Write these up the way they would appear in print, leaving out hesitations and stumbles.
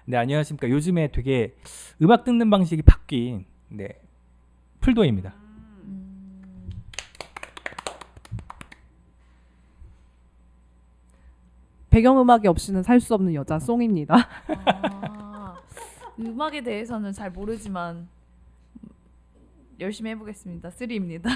네, 안녕하십니까. 요즘에 되게 음악 듣는 방식이 바뀐 풀도입니다. 배경음악이 없이는 살 수 없는 여자 송입니다. 음악에 대해서는 잘 모르지만 열심히 해보겠습니다. 3입니다.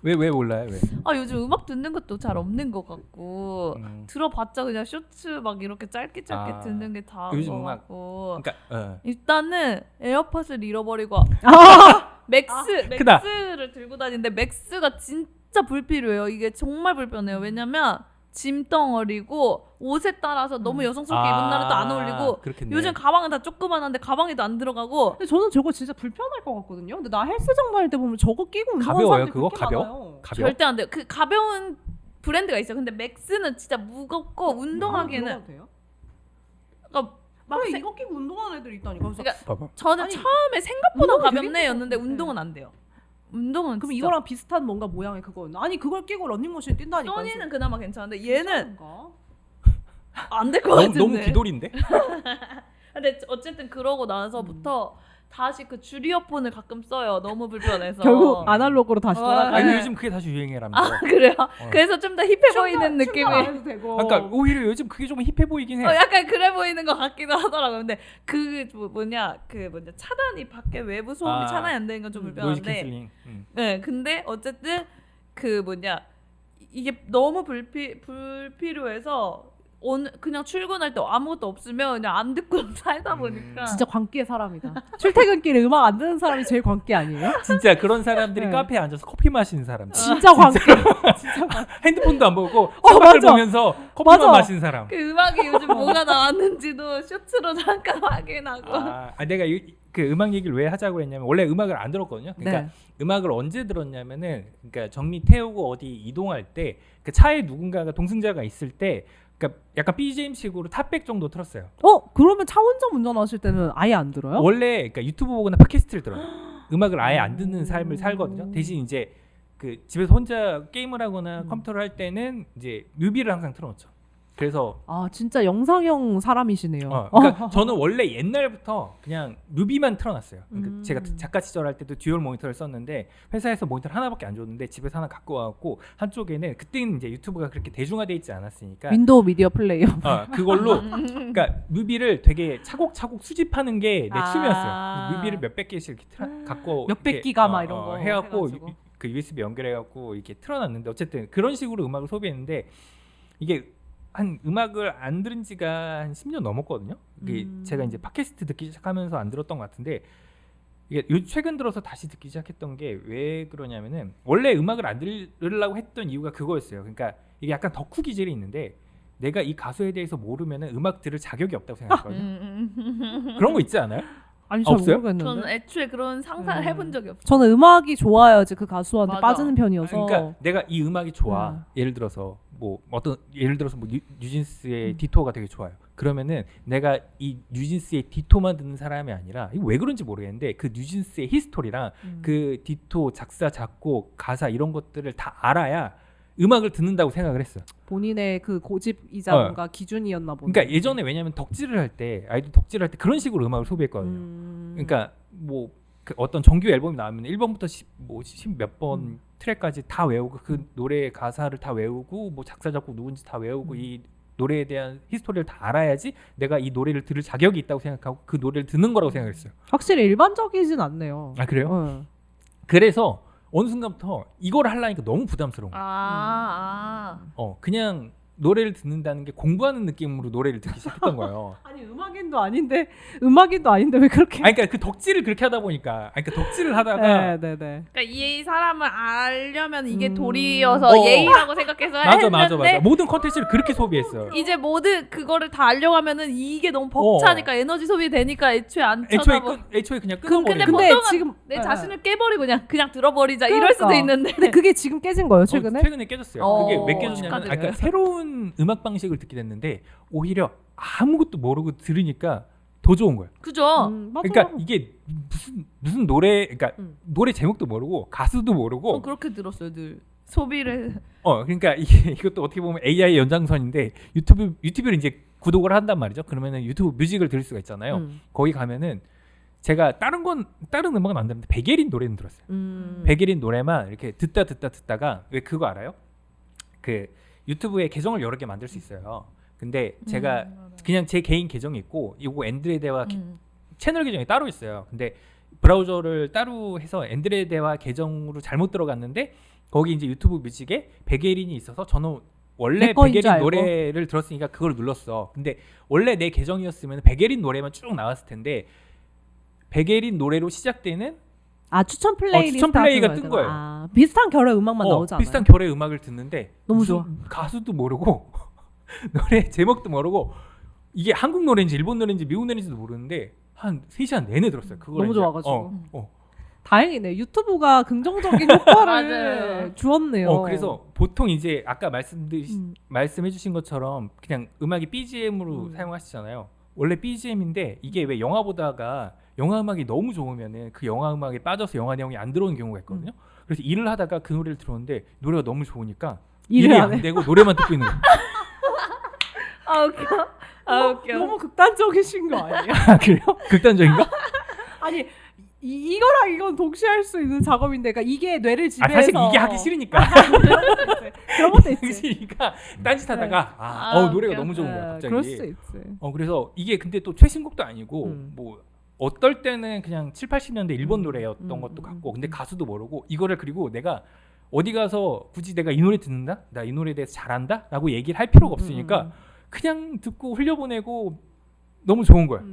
왜 몰라요? 왜? 요즘 음악 듣는 것도 잘 없는 것 같고 들어봤자 그냥 쇼츠 막 이렇게 짧게 듣는 게 다인 요즘 것 음악, 같고 그러니까 일단은 에어팟을 잃어버리고 크다. 맥스를 들고 다니는데 맥스가 진짜 불필요해요. 이게 정말 불편해요. 왜냐면 짐덩어리고 옷에 따라서 너무 여성스럽게 입은 날은 또 안 어울리고 그렇겠네. 요즘 가방은 다 조그만한데 가방에도 안 들어가고 근데 저는 저거 진짜 불편할 것 같거든요. 근데 나 헬스장 다닐 때 보면 저거 끼고 운동하는 가벼워요, 사람들 그거? 그렇게 많아요. 가벼워? 절대 안 돼요. 그 가벼운 브랜드가 있어요. 근데 맥스는 진짜 무겁고 운동하기에는 들어가도 돼요? 그러니까 막 그래 이거 끼고 운동하는 애들 있다니까. 그래서 그러니까 봐봐. 저는 아니, 처음에 생각보다 운동은 되게 가볍네였는데 힘들 것 운동은 안 돼요. 운동은 그럼 진짜. 이거랑 비슷한 뭔가 모양의 그거였나? 아니 그걸 끼고 런닝머신 뛴다니까. 소니는 그나마 괜찮은데 얘는 괜찮은가? 안 될 것 같은데. 너무 기돌인데? 근데 어쨌든 그러고 나서부터 다시 그 줄 이어폰을 가끔 써요. 너무 불편해서. 결국 아날로그로 다시 돌아가. 네. 아니 요즘 그게 다시 유행이라면서. 그래요? 그래서 좀 더 힙해 보이는 느낌이. 안 해도 되고. 그러니까 오히려 요즘 그게 좀 힙해 보이긴 해. 약간 그래 보이는 것 같기도 하더라고요. 근데 그 뭐냐 차단이 밖에 외부 소음이 차단이 안 되는 건 좀 노이즈 불편한데. 캔슬링. 네, 근데 어쨌든 이게 너무 불필요해서 그냥 출근할 때 아무것도 없으면 그냥 안 듣고 살다 보니까 진짜 광기의 사람이다. 출퇴근길에 음악 안 듣는 사람이 제일 광기 아니에요? 진짜 그런 사람들이 네. 카페에 앉아서 커피 마시는 사람. 진짜 광기. 핸드폰도 안 보고 창밖을 맞아. 보면서 커피만 맞아. 마시는 사람. 그 음악이 요즘 뭐가 나왔는지도 쇼츠로 잠깐 확인하고. 내가 그 음악 얘기를 왜 하자고 했냐면 원래 음악을 안 들었거든요. 그러니까 네. 음악을 언제 들었냐면은 그러니까 정리 태우고 어디 이동할 때 그 차에 누군가가 동승자가 있을 때 그러니까 약간 BGM식으로 탑백 정도 틀었어요. 그러면 차 혼자 운전하실 때는 아예 안 들어요? 원래 그러니까 유튜브 보거나 팟캐스트를 들어요. 음악을 아예 안 듣는 삶을 살거든요. 대신 이제 그 집에서 혼자 게임을 하거나 컴퓨터를 할 때는 이제 뮤비를 항상 틀어놓죠. 그래서 진짜 영상형 사람이시네요. 그러니까 저는 원래 옛날부터 그냥 뮤비만 틀어놨어요. 그러니까 제가 작가 시절 할 때도 듀얼 모니터를 썼는데 회사에서 모니터 하나밖에 안 줬는데 집에서 하나 갖고 와갖고 한쪽에는 그때는 이제 유튜브가 그렇게 대중화돼 있지 않았으니까 윈도우 미디어 플레이어. 그걸로 그러니까 뮤비를 되게 차곡차곡 수집하는 게 내 취미였어요. 뮤비를 몇백 개씩 이렇게 갖고 몇백 이렇게, 기가 막 이런 거 해갖고 해가지고. 그 USB 연결해갖고 이렇게 틀어놨는데 어쨌든 그런 식으로 음악을 소비했는데 이게 한 음악을 안 들은 지가 한 10년 넘었거든요. 이게 제가 이제 팟캐스트 듣기 시작하면서 안 들었던 것 같은데 이게 최근 들어서 다시 듣기 시작했던 게 왜 그러냐면은 원래 음악을 안 들으려고 했던 이유가 그거였어요. 그러니까 이게 약간 덕후 기질이 있는데 내가 이 가수에 대해서 모르면은 음악 들을 자격이 없다고 생각했거든요. 그런 거 있지 않아요? 아니 잘 없어요? 모르겠는데. 저는 애초에 그런 상상을 해본 적이 없어요. 저는 음악이 좋아야지 그 가수한테 맞아. 빠지는 편이어서. 그러니까 내가 이 음악이 좋아. 예를 들어서 뭐 뉴진스의 디토가 되게 좋아요. 그러면은 내가 이 뉴진스의 디토만 듣는 사람이 아니라 이거 왜 그런지 모르겠는데 그 뉴진스의 히스토리랑 그 디토 작사 작곡 가사 이런 것들을 다 알아야 음악을 듣는다고 생각을 했어요. 본인의 그 고집이자 뭔가 기준이었나 보네. 그러니까 예전에 왜냐면 덕질을 할 때 아이돌 덕질을 할 때 그런 식으로 음악을 소비했거든요. 그러니까 뭐 그 어떤 정규 앨범이 나오면 1번부터 10 몇 번 트랙까지 다 외우고 그 노래의 가사를 다 외우고 뭐 작사 작곡 누군지 다 외우고 이 노래에 대한 히스토리를 다 알아야지 내가 이 노래를 들을 자격이 있다고 생각하고 그 노래를 듣는 거라고 생각했어요. 확실히 일반적이진 않네요. 아 그래요? 그래서 어느 순간부터 이걸 하려니까 너무 부담스러운 거예요. 그냥 노래를 듣는다는 게 공부하는 느낌으로 노래를 듣기 시작했던 거예요. 아니 음악인도 아닌데 왜 그렇게? 아니 그러니까 그 덕질을 그렇게 하다 보니까 그러니까 덕질을 하다가 네네네. 그러니까 이 사람을 알려면 이게 도리여서 예의라고 생각해서 맞아. 했는데 모든 컨텐츠를 그렇게 소비했어요. 이제 모든 그거를 다 알려고 하면은 이게 너무 벅차니까 에너지 소비되니까 애초에 안 쳐다보. 애초에 그냥 근데 끊어버리고. 근데 보통은 지금 내 자신을 깨버리고 그냥 들어버리자 이럴 수도 그러니까. 있는데. 근데 그게 지금 깨진 거예요 최근에? 최근에 깨졌어요. 그게 왜 깨졌냐면 축하드려요. 그러니까 새로운 음악 방식을 듣게 됐는데 오히려 아무것도 모르고 들으니까 더 좋은 거예요. 그죠? 맞아요. 그러니까 이게 무슨 노래 그러니까 노래 제목도 모르고 가수도 모르고 전 그렇게 들었어요 늘. 소비를 그러니까 이것도 어떻게 보면 AI 연장선인데 유튜브를 이제 구독을 한단 말이죠. 그러면은 유튜브 뮤직을 들을 수가 있잖아요. 거기 가면은 제가 다른 음악은 안 듣는데 백예린 노래는 들었어요. 백예린 노래만 이렇게 듣다가 왜 그거 알아요? 그 유튜브에 계정을 여러 개 만들 수 있어요. 근데 제가 그냥 제 개인 계정이 있고 이거 엔드레데와 채널 계정이 따로 있어요. 근데 브라우저를 따로 해서 엔드레데와 계정으로 잘못 들어갔는데 거기 이제 유튜브 뮤직에 백예린이 있어서 저는 원래 내 거인 줄 백예린 알고. 노래를 들었으니까 그걸 눌렀어. 근데 원래 내 계정이었으면 백예린 노래만 쭉 나왔을 텐데 백예린 노래로 시작되는 추천 플레이리스트 추천 플레이가 같은 뜬 거야. 거예요. 비슷한 결의 음악만 나오지 않아요? 비슷한 결의 음악을 듣는데 너무 무슨 좋아. 가수도 모르고 노래 제목도 모르고 이게 한국 노래인지 일본 노래인지 미국 노래인지도 모르는데 한 3시간 내내 들었어요. 그걸 너무 이제. 좋아가지고. 다행이네. 유튜브가 긍정적인 효과를 맞아요. 주었네요. 그래서 보통 이제 아까 말씀해주신 것처럼 그냥 음악이 BGM으로 사용하시잖아요. 원래 BGM인데 이게 왜 영화 보다가 영화 음악이 너무 좋으면은 그 영화 음악에 빠져서 영화 내용이 안 들어오는 경우가 있거든요. 그래서 일을 하다가 그 노래를 들었는데 노래가 너무 좋으니까 일이 안 안 해. 되고 노래만 듣고 있는 거예요. 아 웃겨. 아 웃겨. 너무 극단적이신 거 아니에요? 아, 그래요? 극단적인가? 아니 이거랑 이건 동시에 할 수 있는 작업인데, 그러니까 이게 뇌를 지배해서 사실 이게 하기 싫으니까 그런 것도 있지. 싫으니까 딴짓하다가 노래가 웃겨. 너무 좋은 거야 갑자기. 그럴 수 있지. 그래서 이게 근데 또 최신곡도 아니고 음. 뭐 어떨 때는 그냥 7, 80년대 일본 노래였던 것도 같고 근데 가수도 모르고 이거를 그리고 내가 어디 가서 굳이 내가 이 노래 듣는다? 나 이 노래에 대해서 잘한다? 라고 얘기를 할 필요가 없으니까 그냥 듣고 흘려보내고 너무 좋은 거야.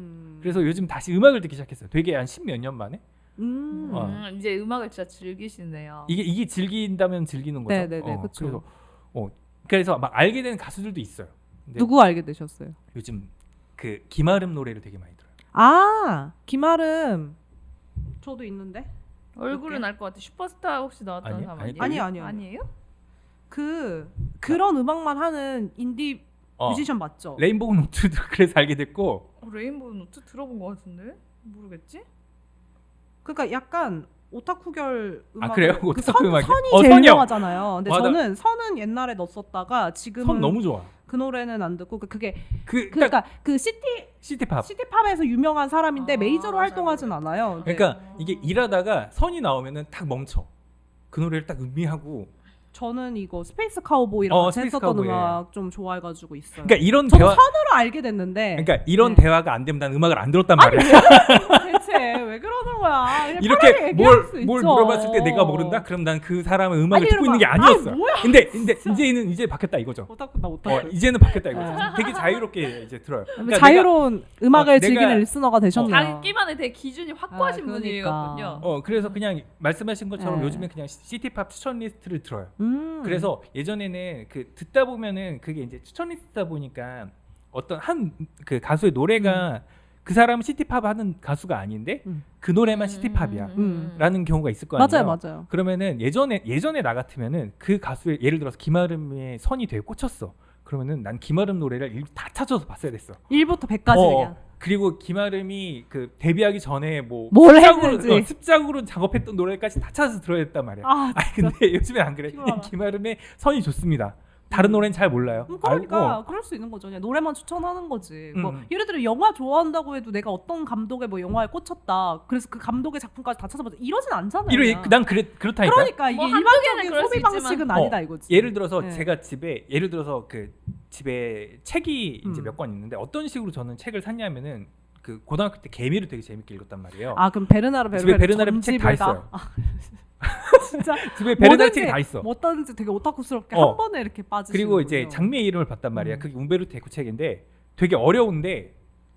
그래서 요즘 다시 음악을 듣기 시작했어요. 되게 한 10몇 년 만에. 이제 음악을 진짜 즐기시네요. 이게 즐긴다면 즐기는 거죠. 네네네, 그쵸. 그래서 막 알게 된 가수들도 있어요. 근데 누구 알게 되셨어요? 요즘 그 김아름 노래를 되게 많이 들어요. 김아름 저도 있는데. 얼굴은 알 것 같아. 슈퍼스타 혹시 나왔던 아니요? 사람 아니, 아니에요? 아니요. 아니에요? 그런 음악만 하는 인디 뮤지션 맞죠? 레인보우 노트도 그래서 알게 됐고 레인보우 노트 들어본 것 같은데 모르겠지? 그러니까 약간 오타쿠결 음악. 그래요? 오타쿠 음악이요? 선이 제일 선이요. 유명하잖아요. 근데 맞아. 저는 선은 옛날에 넣었었다가 지금은 선 너무 좋아. 그 노래는 안 듣고 그게 딱 그러니까 그 시티팝. 시티팝에서 유명한 사람인데 메이저로 활동하진 않아요. 그러니까 이게 일하다가 선이 나오면은 딱 멈춰. 그 노래를 딱 음미하고. 저는 이거 스페이스 카우보이랑 같이 스페이스 했었던 카우보이. 음악 좀 좋아해가지고 있어요. 그러니까 이런 저도 대화. 선으로 알게 됐는데. 그러니까 이런 네. 대화가 안 되면 난 음악을 안 들었단 말이야. 대체 왜 그러는 거야? 그냥 이렇게 편하게 얘기할 수 뭘 있죠. 물어봤을 때 내가 모른다? 그럼 난 그 사람의 음악을 아니, 듣고 있는 게 이러면, 아니었어. 뭐야? 근데 이제 바뀌었다 이거죠. 오타쿠다 오타쿠. 이제는 바뀌었다 이거죠. 네. 되게 자유롭게 이제 들어요. 그러니까 자유로운 음악을 내가- 즐기는 리스너가 되셨네요. 자기만의 되게 기준이 확고하신 그러니까. 분이었군요. 그래서 그냥 말씀하신 것처럼 네. 요즘에 그냥 시티팝 추천 리스트를 들어요. 그래서 그래서 예전에는 그 듣다 보면은 그게 이제 추천 리스트다 보니까 어떤 한 그 가수의 노래가 그 사람은 시티팝 하는 가수가 아닌데 그 노래만 시티팝이야 라는 경우가 있을 거 아니에요. 맞아요. 그러면은 예전에 나 같으면은 그 가수의 예를 들어서 김아름의 선이 되게 꽂혔어. 그러면은 난 김아름 노래를 다 찾아서 봤어야 됐어. 1부터 100까지 그냥. 그리고 김아름이 그 데뷔하기 전에 뭐 뭘 습작으로, 했는지. 습작으로 작업했던 노래까지 다 찾아서 들어야 됐단 말이야. 근데 요즘엔 안 그래. 피곤하다. 김아름의 선이 좋습니다. 다른 노래는 잘 몰라요. 그러니까 알고. 그럴 수 있는 거죠. 그냥 노래만 추천하는 거지. 뭐 음. 예를 들어 영화 좋아한다고 해도 내가 어떤 감독의 뭐 영화에 꽂혔다. 그래서 그 감독의 작품까지 다 찾아보자. 이러진 않잖아요. 난 그렇다니까. 그러니까 이게 뭐 한두 개는 일반적인 그럴 수 소비 있지만. 방식은 아니다 이거지. 예를 들어서 네. 제가 예를 들어서 그 집에 책이 이제 음. 몇 권 있는데 어떤 식으로 저는 책을 샀냐면은 그 고등학교 때 개미를 되게 재밌게 읽었단 말이에요. 그럼 베르나르 집에 베르베르 베르나르 책 다 있어요. 진짜 집에 베르나르 뭐든지- 책이 다 있어. 뭐든지 되게 오타쿠스럽게 어. 한 번에 이렇게 빠지시는 그리고 이제 장미의 이름을 봤단 말이야. 그게 움베르토 에코 책인데 되게 어려운데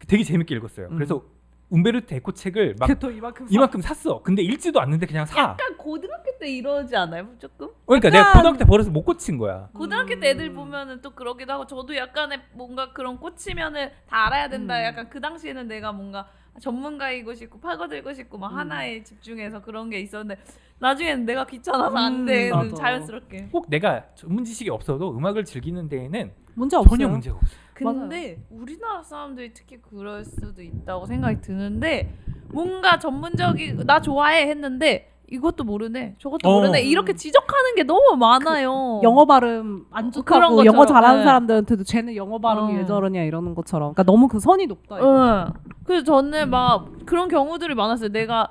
되게 재밌게 읽었어요. 그래서 움베르토 에코 책을 막 또 이만큼 이만큼 샀어. 근데 읽지도 않는데 그냥 사. 약간 고등학교 때 이러지 않아요? 조금? 그러니까 내가 고등학교 때 버려서 못 고친 거야. 고등학교 때 애들 보면은 또 그러기도 하고 저도 약간의 뭔가 그런 꽂히면은 다 알아야 된다. 약간 그 당시에는 내가 뭔가 전문가이고 싶고 파고들고 싶고 막 하나에 집중해서 그런 게 있었는데 나중에는 내가 귀찮아서 안 되는 나도. 자연스럽게. 꼭 내가 전문 지식이 없어도 음악을 즐기는 데에는 문제 없어요. 전혀 문제가 없어. 근데 우리나라 사람들이 특히 그럴 수도 있다고 생각이 드는데 뭔가 전문적인 나 좋아해 했는데 이것도 모르네 저것도 어. 모르네 이렇게 지적하는 게 너무 많아요. 영어 발음 안 그런 좋다고 영어 것처럼, 잘하는 네. 사람들한테도 쟤는 영어 발음이 왜 저러냐 이러는 것처럼. 그러니까 너무 그 선이 높다. 응. 그래서 저는 막 그런 경우들이 많았어요. 내가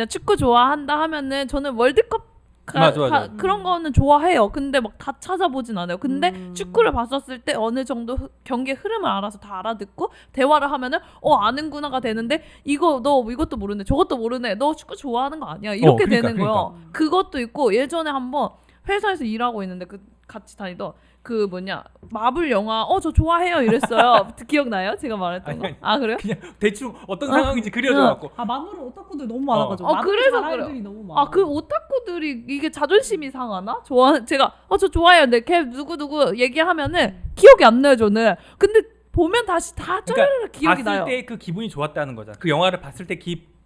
축구 좋아한다 하면은 저는 월드컵 맞아. 그런 거는 좋아해요. 근데 막 다 찾아보진 않아요. 근데 축구를 봤었을 때 어느 정도 경기의 흐름을 알아서 다 알아듣고 대화를 하면은 아는구나가 되는데 너 이것도 모르네 저것도 모르네 너 축구 좋아하는 거 아니야 이렇게 그러니까, 되는 거예요. 그것도 있고 예전에 한번 회사에서 일하고 있는데 같이 다니던 마블 영화 저 좋아해요 이랬어요. 기억나요? 제가 말했던 거. 아니. 그래요? 그냥 대충 어떤 상황인지 그려줘갖고 마블은 오타쿠들 너무 많아가지고. 그래서 마블 그래요. 애들이 너무 많아. 그 오타쿠들이 이게 자존심이 상하나? 제가 저 좋아해요. 근데 걔 누구 얘기하면은 기억이 안 나요 저는. 근데 보면 다시 다 쪼르르 기억이 나요. 봤을 때 그 기분이 좋았다는 거잖아. 그 영화를 봤을 때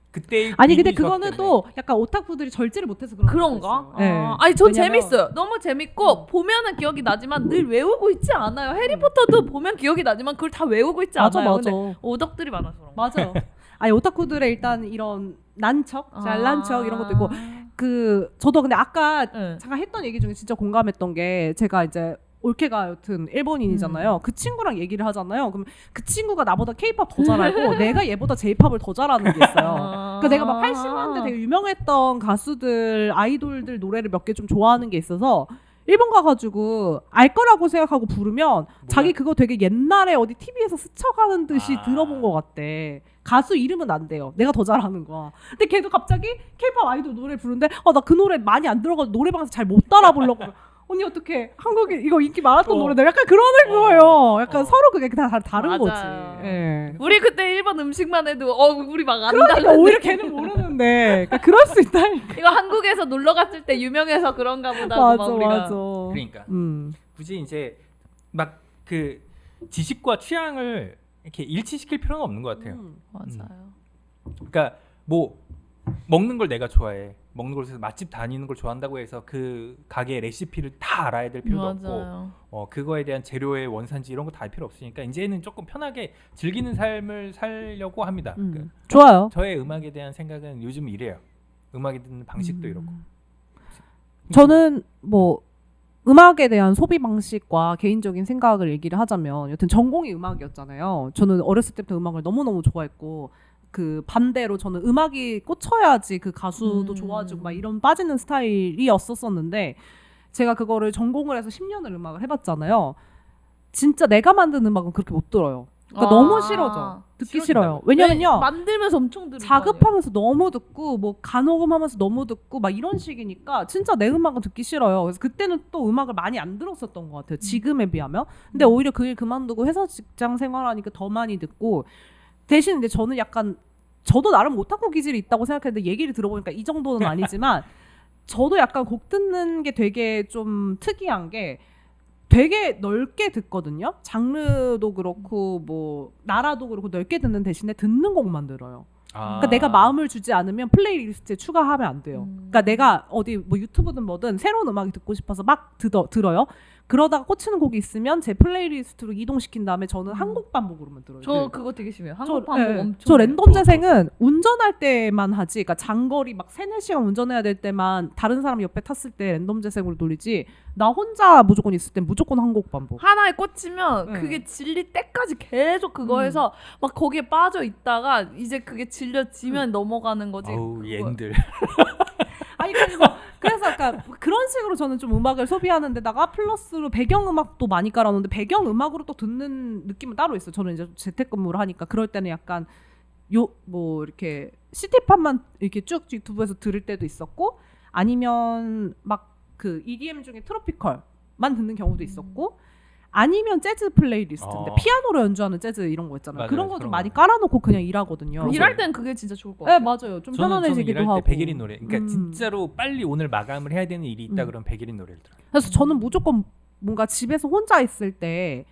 그때 아니 근데 기분이 그거는 좋았기 또 약간 오타쿠들이 절제를 못해서 그런가? 네. 아니 전 왜냐면- 재밌어요. 너무 재밌고 보면은 기억이 나지만 늘 외우고 있지 않아요. 해리포터도 보면 기억이 나지만 그걸 다 외우고 있지 맞아 않아요. 맞아 근데 오덕들이 많아서 그런 거. 맞아요. 아니 오타쿠들의 일단 이런 난척, 잘난 척 이런 것도 있고 저도 근데 아까 응. 잠깐 했던 얘기 중에 진짜 공감했던 게 제가 이제 올케가 여튼 일본인이잖아요. 그 친구랑 얘기를 하잖아요. 그럼 그 친구가 나보다 케이팝 더 잘 알고 내가 얘보다 제이팝을 더 잘하는 게 있어요. 그러니까 내가 막 80년대 되게 유명했던 가수들, 아이돌들 노래를 몇 개 좀 좋아하는 게 있어서 일본 가가지고 알 거라고 생각하고 부르면 자기 그거 되게 옛날에 어디 TV에서 스쳐가는 듯이 들어본 것 같대. 가수 이름은 안 돼요. 내가 더 잘하는 거야. 근데 걔도 갑자기 케이팝 아이돌 노래 부르는데 나 그 노래 많이 안 들어가지고 노래방에서 잘 못 따라 부르고 언니 어떻게 한국에 이거 인기 많았던 노래인데 약간 그러는 거예요. 약간 서로 그게 다 다른 맞아요. 거지. 예. 우리 그때 일본 음식만 해도 우리 막 안다. 그러니까 오히려 걔는 모르는데 그러니까 그럴 수 있다니까. 이거 한국에서 놀러 갔을 때 유명해서 그런가 보다. 맞아 막 우리가. 맞아. 그러니까 음. 굳이 이제 막 그 지식과 취향을 이렇게 일치시킬 필요는 없는 것 같아요. 맞아요. 그러니까 뭐 먹는 걸 내가 좋아해. 먹는 곳에서 맛집 다니는 걸 좋아한다고 해서 그 가게 레시피를 다 알아야 될 필요도 맞아요. 없고 그거에 대한 재료의 원산지 이런 거 다 필요 없으니까 이제는 조금 편하게 즐기는 삶을 살려고 합니다. 그러니까 좋아요. 저의 음악에 대한 생각은 요즘 이래요. 음악에 듣는 방식도 이렇고. 저는 뭐 음악에 대한 소비 방식과 개인적인 생각을 얘기를 하자면 여튼 전공이 음악이었잖아요. 저는 어렸을 때부터 음악을 너무너무 좋아했고 그 반대로 저는 음악이 꽂혀야지 그 가수도 좋아지고 막 이런 빠지는 스타일이었었는데 제가 그거를 전공을 해서 10년을 음악을 해봤잖아요. 진짜 내가 만든 음악은 그렇게 못 들어요. 그러니까 너무 싫어져. 듣기 싫어요. 왜냐면요. 만들면서 엄청 들을 자급하면서 너무 듣고 뭐 간호음하면서 너무 듣고 막 이런 식이니까 진짜 내 음악은 듣기 싫어요. 그래서 그때는 또 음악을 많이 안 들었었던 것 같아요. 지금에 비하면. 근데 오히려 그 일 그만두고 회사 직장 생활하니까 더 많이 듣고 대신 근데 저는 약간 저도 나름 오타쿠 기질이 있다고 생각했는데 얘기를 들어보니까 이 정도는 아니지만 저도 약간 곡 듣는 게 되게 좀 특이한 게 되게 넓게 듣거든요. 장르도 그렇고 뭐 나라도 그렇고 넓게 듣는 대신에 듣는 곡만 들어요. 그러니까 내가 마음을 주지 않으면 플레이리스트에 추가하면 안 돼요. 그러니까 내가 어디 뭐 유튜브든 뭐든 새로운 음악이 듣고 싶어서 막 들어요. 그러다가 꽂히는 곡이 있으면 제 플레이리스트로 이동시킨 다음에 저는 한 곡 반복으로만 들어요. 저 그거 되게 심해요. 한국 저, 반복 네. 엄청. 저 랜덤 재생은 운전할 때만 하지. 그러니까 장거리 막 3-4시간 운전해야 될 때만 다른 사람 옆에 탔을 때 랜덤 재생으로 돌리지. 나 혼자 무조건 있을 땐 무조건 한 곡 반복. 하나에 꽂히면 네. 그게 질릴 때까지 계속 그거 해서 막 거기에 빠져 있다가 이제 그게 질려지면 넘어가는 거지. 어우 옌들. 아니 그래서 약간 그런 식으로 저는 좀 음악을 소비하는 데다가 플러스로 배경음악도 많이 깔아놓는데 배경음악으로 또 듣는 느낌은 따로 있어요. 저는 이제 재택근무를 하니까 그럴 때는 약간 뭐 이렇게 시티팝만 이렇게 쭉 유튜브에서 들을 때도 있었고 아니면 막 그 EDM 중에 트로피컬만 듣는 경우도 있었고 아니면 재즈 플레이리스트인데 피아노로 연주하는 재즈 이런 거 있잖아요. 맞아요, 그런 거 좀 그런 많이 거. 깔아놓고 그냥 일하거든요. 일할 땐 그게 진짜 좋을 것 네 같아요. 맞아요. 좀 저는 편안해지기도 일할 때 하고. 백일인 노래. 그러니까 진짜로 빨리 오늘 마감을 해야 되는 일이 있다 그러면 백일인 노래를 들어요. 그래서 저는 무조건 뭔가 집에서 혼자 있을 때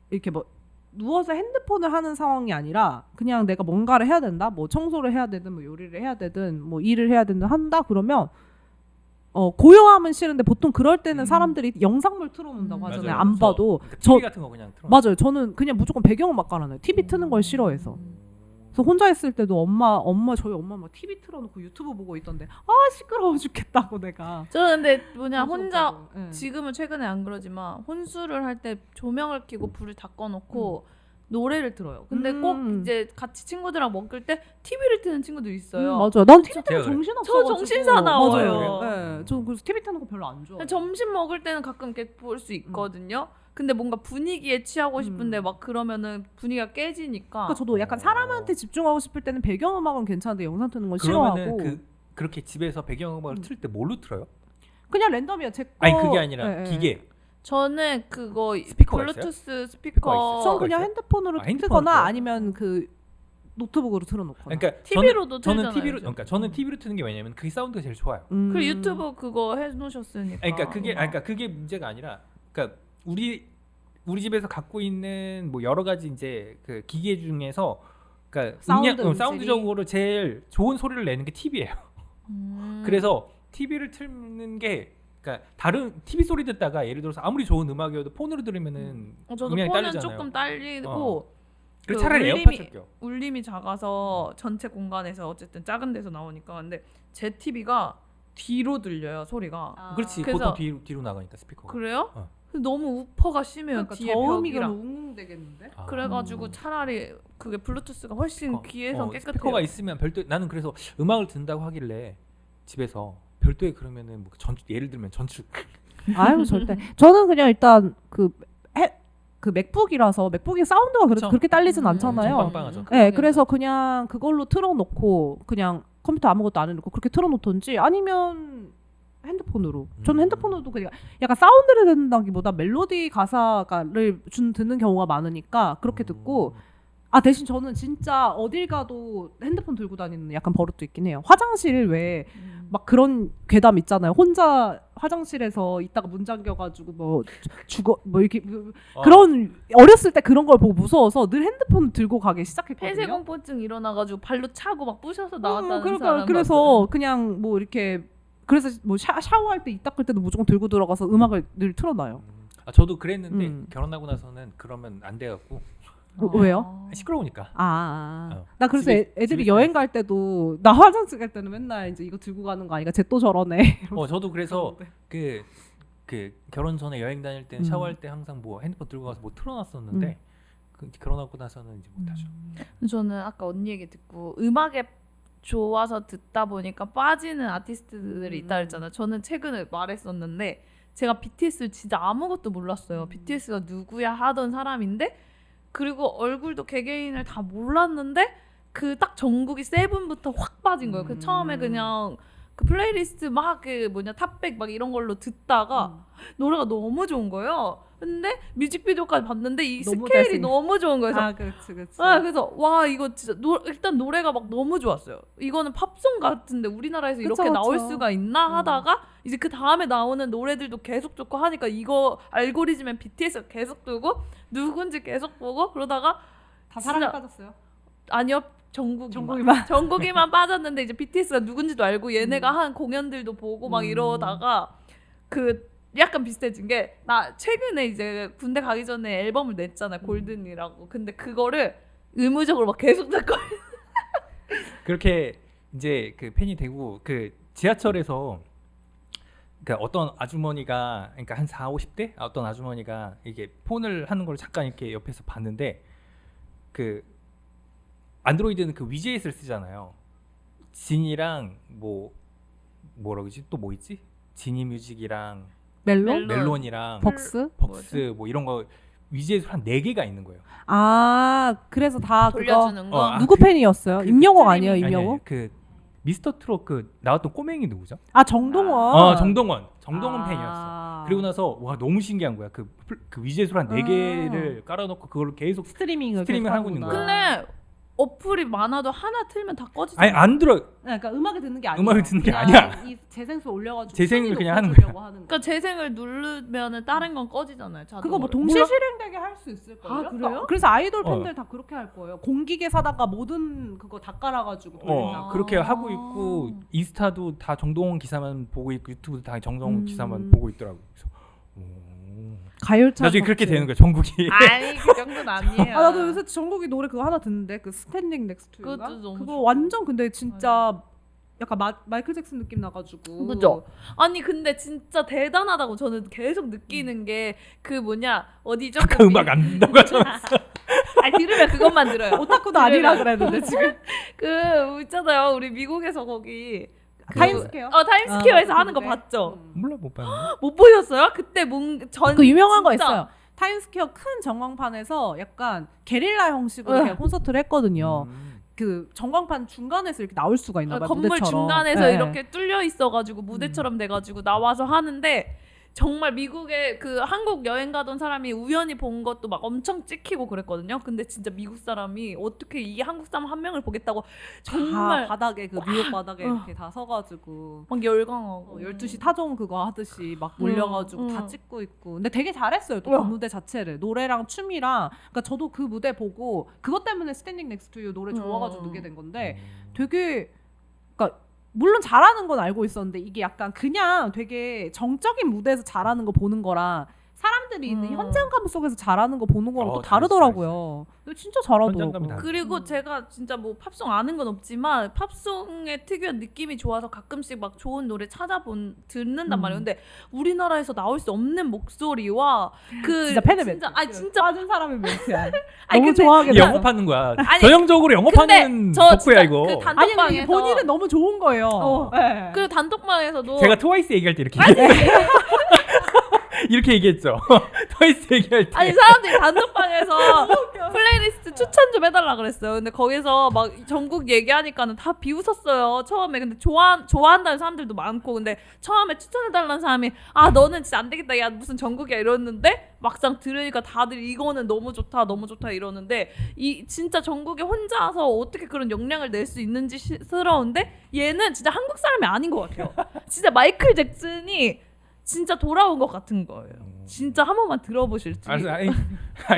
이렇게 뭐 누워서 핸드폰을 하는 상황이 아니라 그냥 내가 뭔가를 해야 된다. 뭐 청소를 해야 되든 뭐 요리를 해야 되든 뭐 일을 해야 되든 한다 그러면 고요함은 싫은데 보통 그럴 때는 사람들이 영상물 틀어놓는다고 하잖아요. 맞아요. 안 봐도 그러니까 TV 같은 거 그냥 틀어. 맞아요. 저는 그냥 무조건 배경음악 깔아놔요. TV 트는 걸 싫어해서. 그래서 혼자 있을 때도 저희 엄마 막 TV 틀어놓고 유튜브 보고 있던데 시끄러워 죽겠다고 내가. 저는 근데 뭐냐 혼자 무섭다고. 예. 지금은 최근에 안 그러지만 혼술을 할 때 조명을 켜고 불을 다 꺼놓고 노래를 들어요. 근데 꼭 이제 같이 친구들이랑 먹을 때 TV를 트는 친구들이 있어요. 맞아요. 난 TV 제가 때문에 그래요. 정신 저 없어. 정신 사나워요. 맞아요. 네. 저 그래서 TV 트는 거 별로 안 좋아. 점심 먹을 때는 가끔 이렇게 볼 수 있거든요. 근데 뭔가 분위기에 취하고 싶은데 막 그러면은 분위기가 깨지니까. 그러니까 저도 약간 사람한테 집중하고 싶을 때는 배경음악은 괜찮은데 영상 트는 건 그러면은 싫어하고. 그렇게 집에서 배경음악을 틀 때 뭘로 틀어요? 그냥 랜덤이야. 제 거. 아니 그게 아니라 네, 네. 기계. 저는 그거 스피커가 블루투스 스피커가 스피커 있어요? 전 그냥 있어요? 핸드폰으로 핸드폰으로 틀거나 틀어요? 아니면 그 노트북으로 틀어놓거나. 그러니까 TV로도 저는 틀잖아요, TV로 요즘. 그러니까 저는 TV로 트는 게 왜냐면 그게 사운드가 제일 좋아요. 그리고 유튜브 그거 해놓으셨으니까. 그러니까 그게 문제가 아니라 그러니까 우리 집에서 갖고 있는 뭐 여러 가지 이제 그 기계 중에서 그러니까 사운드 사운드적으로 제일 좋은 소리를 내는 게 TV예요. 그래서 TV를 틀는 게 그러니까 다른 TV 소리 듣다가 예를 들어서 아무리 좋은 음악이어도 폰으로 들으면은 저도 음향이 폰은 딸리잖아요. 조금 딸리고 그래서 그 차라리 울림이- 에어팟 쓸게요. 울림이 작아서 전체 공간에서 어쨌든 작은 데서 나오니까. 근데 제 TV가 뒤로 들려요 소리가. 그렇지. 그래서- 보통 뒤로 나가니까 스피커가. 그래요? 어. 근데 너무 우퍼가 심해요. 그러니까 뒤에 저음이 그럼 벽이랑. 웅웅 되겠는데? 아. 그래가지고 차라리 그게 블루투스가 훨씬 귀에서 깨끗해요. 스피커가 있으면 별도 나는 그래서 음악을 듣는다고 하길래 집에서 별도에 그러면은 뭐 예를 들면 전축 아유 절대. 저는 그냥 일단 그 맥북이라서 맥북이 사운드가 그쵸. 그렇게 딸리진 좀 않잖아요. 빵빵하죠. 네, 그래서 그냥 그걸로 틀어놓고 그냥 컴퓨터 아무것도 안 해놓고 그렇게 틀어놓던지 아니면 핸드폰으로. 저는 핸드폰으로도 그냥 약간 사운드를 듣는다기보다 멜로디 가사를 듣는 경우가 많으니까 그렇게 듣고. 대신 저는 진짜 어딜 가도 핸드폰 들고 다니는 약간 버릇도 있긴 해요. 화장실 왜 막 그런 괴담 있잖아요. 혼자 화장실에서 있다가 문 잠겨가지고 뭐 죽어 뭐 이렇게 그런 어렸을 때 그런 걸 보고 무서워서 늘 핸드폰 들고 가기 시작했거든요. 폐쇄공포증 일어나가지고 발로 차고 막 부셔서 나왔다는 그러니까 사람 그래서 그냥 뭐 이렇게 그래서 뭐 샤워할 때 입 닦을 때도 무조건 들고 들어가서 음악을 늘 틀어놔요. 저도 그랬는데 결혼하고 나서는 그러면 안 돼갖고 왜요? 시끄러우니까. 나 그래서 집에- 애들이 집에서 여행 갈 때도 나 화장실 갈 때는 맨날 이제 이거 들고 가는 거 아니까 쟤 또 저러네. 저도 그래서 그 결혼 전에 여행 다닐 때는 샤워할 때 항상 뭐 핸드폰 들고 가서 뭐 틀어놨었는데 결혼하고 나서는 이제 못하죠. 저는 아까 언니 얘기 듣고 음악에 좋아서 듣다 보니까 빠지는 아티스트들이 있다 그랬잖아요. 저는 최근에 말했었는데 제가 BTS를 진짜 아무것도 몰랐어요. BTS가 누구야 하던 사람인데 그리고 얼굴도 개개인을 다 몰랐는데 그 딱 정국이 세븐부터 확 빠진 거예요. 그 처음에 그냥 그 플레이리스트 막 그 탑백 막 이런 걸로 듣다가 노래가 너무 좋은 거예요. 근데 뮤직비디오까지 봤는데 이 너무 스케일이 잘생- 너무 좋은 거예요. 그래서 그렇지. 그래서 와 이거 진짜 일단 노래가 막 너무 좋았어요. 이거는 팝송 같은데 우리나라에서 이렇게 그쵸. 나올 수가 있나 하다가 이제 그 다음에 나오는 노래들도 계속 좋고 하니까 이거 알고리즘엔 BTS가 계속 뜨고 누군지 계속 보고 그러다가 다 사랑에 진짜- 빠졌어요. 아니요 정국이만 빠졌는데 이제 BTS가 누군지도 알고 얘네가 한 공연들도 보고 막 이러다가 그 약간 비슷해진 게 나 최근에 이제 군대 가기 전에 앨범을 냈잖아요. 골든이라고. 근데 그거를 의무적으로 막 계속 듣고 그렇게 이제 그 팬이 되고 그 지하철에서 그러니까 어떤 아주머니가 그러니까 한 4, 50대 어떤 아주머니가 이게 폰을 하는 걸 잠깐 이렇게 옆에서 봤는데 그 안드로이드는 그 위젯을 쓰잖아요. 진이랑 뭐라 그러지? 또 뭐 있지? 지니 뮤직이랑 멜론? 멜론이랑 벅스? 벅스 뭐 이런 거 위젯 한 4개가 있는 거예요. 그래서 다 그거 돌려주는 거. 누구 팬이었어요? 그 임영웅 아니에요? 아니, 임영웅? 그 미스터 트롯 그 나왔던 꼬맹이 누구죠? 정동원. 정동원 팬이었어. 그리고 나서 와 너무 신기한 거야. 그 위젯으로 한 4개를 깔아놓고 그걸 계속 스트리밍을 하고 있는 거야. 근데 어플이 많아도 하나 틀면 다 꺼지잖아. 아니 안 들어. 그러니까 음악을 듣는 게 아니야. 음악을 듣는 게 그냥 아니야. 이 재생수 올려가지고 재생을 순위 그냥 하는 높여주려고 하는 거야. 그러니까 재생을 누르면은 다른 건 꺼지잖아요. 자동으로. 그거 뭐 동시 실행되게 할 수 있을 거예요. 아, 그래요? 그래서 아이돌 팬들 다 그렇게 할 거예요. 공기계 사다가 모든 그거 다 깔아가지고 돌린다. 그렇게 하고 있고 인스타도 다 정동원 기사만 보고 있고 유튜브도 다 정동원 기사만 보고 있더라고. 그래서 가열차. 나중에 그렇게 되는 거야 정국이. 아니 그 정도는 아니에요. 아 나도 요새 정국이 노래 그거 하나 듣는데 그 스탠딩 넥스트 투 그것도 너무 그거 좋고. 완전 근데 진짜 약간 마이클 잭슨 느낌 나가지고. 그죠? 아니 근데 진짜 대단하다고 저는 계속 느끼는 게 그 뭐냐 어디죠? 그 음악 안 듣는다고 하잖아. 아니 들으면 그것만 들어요. 오타쿠도 아니라 그랬는데 지금. 그 있잖아요 우리 미국에서 거기 타임스퀘어? 타임스퀘어에서 아, 하는 거 그런데? 봤죠? 몰라 못 봤네. 못 보셨어요? 그때 그 유명한 거 진짜 있어요. 타임스퀘어 큰 전광판에서 약간 게릴라 형식으로 응. 그냥 콘서트를 했거든요. 음. 그 전광판 중간에서 이렇게 나올 수가 있나 봐요. 건물 무대처럼. 중간에서 네. 이렇게 뚫려 있어가지고 무대처럼 돼가지고 나와서 하는데 정말 미국에 그 한국 여행 가던 사람이 우연히 본 것도 막 엄청 찍히고 그랬거든요. 근데 진짜 미국 사람이 어떻게 이 한국 사람 한 명을 보겠다고 정말 바닥에 그 뉴욕 바닥에 이렇게 다 서가지고 막 열광하고 12시 타종 그거 하듯이 막 몰려가지고 다 찍고 있고. 근데 되게 잘했어요. 또 그 무대 자체를 노래랑 춤이랑. 그러니까 저도 그 무대 보고 그것 때문에 스탠딩 넥스트 투 유 노래 좋아가지고 듣게 된 건데 되게 그러니까 물론 잘하는 건 알고 있었는데 이게 약간 그냥 되게 정적인 무대에서 잘하는 거 보는 거랑 사람들이 있는 현장감 속에서 잘하는 거 보는 거랑 또 다르더라고요. 근데 진짜 현장감이 잘하더라고. 다르죠. 그리고 제가 진짜 뭐 팝송 아는 건 없지만 팝송의 특유한 느낌이 좋아서 가끔씩 막 좋은 노래 듣는단 말이에요. 근데 우리나라에서 나올 수 없는 목소리와 그 진짜 팬의 멘트. 아니 진짜 빠진 사람의 멘트야. 아니, 너무 근데 좋아하게 영업하는 거야. 아니, 전형적으로 영업하는 저 덕후야 진짜 이거. 그 아니 단톡방에서 근데 본인은 너무 좋은 거예요. 네. 그리고 단톡방에서도 제가 트와이스 얘기할 때 이렇게 이렇게 얘기했죠. 트와이스 얘기할 때. 아니 사람들이 단톡방에서 플레이리스트 추천 좀 해달라 그랬어요. 근데 거기서 막 전국 얘기하니까는 다 비웃었어요. 처음에 근데 좋아한다는 사람들도 많고 근데 처음에 추천해달라는 사람이 아 너는 진짜 안 되겠다 야 무슨 전국이야 이러는데 막상 들으니까 다들 이거는 너무 좋다 이러는데 이 진짜 전국에 혼자서 어떻게 그런 역량을 낼 수 있는지 스러운데 얘는 진짜 한국 사람이 아닌 것 같아요. 진짜 마이클 잭슨이 진짜 돌아온 것 같은 거예요. 진짜 한 번만 들어보실지.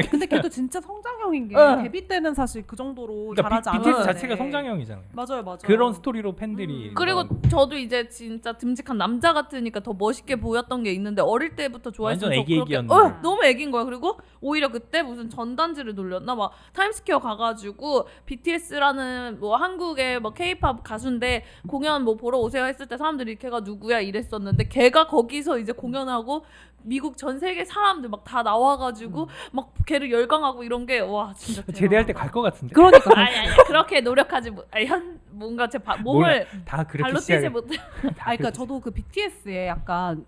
근데 걔도 진짜 성장형인 게 응. 데뷔 때는 사실 그 정도로 그러니까 잘하지 BTS 않았는데 자체가 성장형이잖아요. 맞아요. 그런 스토리로 팬들이 그리고 뭐 저도 이제 진짜 듬직한 남자 같으니까 더 멋있게 보였던 게 있는데 어릴 때부터 좋아했으면 완전 저 그렇게 애기애기였는데. 너무 애기인 거야. 그리고 오히려 그때 무슨 전단지를 돌렸나 막 타임스퀘어 가가지고 BTS라는 뭐 한국의 뭐 K-팝 가수인데 공연 뭐 보러 오세요 했을 때 사람들이 걔가 누구야 이랬었는데 걔가 거기서 이제 공연하고 미국 전 세계 사람들 막 다 나와가지고 막 걔를 열광하고 이런 게 와 진짜 대단하다. 제대할 때 갈 것 같은데. 그러니까 아니 그렇게 노력하지 뭔가 제 몸을 다 그렇게 발로 뛰지 못해. 그러니까 저도 그 BTS의 약간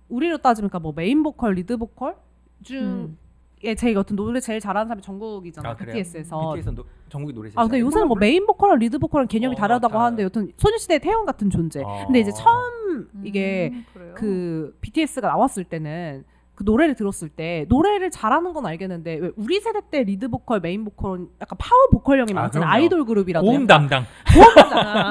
우리로 따지면 뭐 메인 보컬, 리드 보컬 중에 제일 어떤 노래 제일 잘하는 사람이 정국이잖아요. 그래요? BTS에서. BTS는 전국이 노래 제일 아 근데 잘해. 요새는 뭐 메인 보컬이랑 리드 보컬은 개념이 다르다고 다- 하는데 여튼 소녀시대의 태연 같은 존재. 근데 이제 처음 이게 그래요? 그 BTS가 나왔을 때는 그 노래를 들었을 때 노래를 잘하는 건 알겠는데 왜 우리 세대 때 리드 보컬, 메인 보컬은 약간 파워 보컬형이 많잖아요. 그럼요. 아이돌 그룹이라도 고음 약간 담당.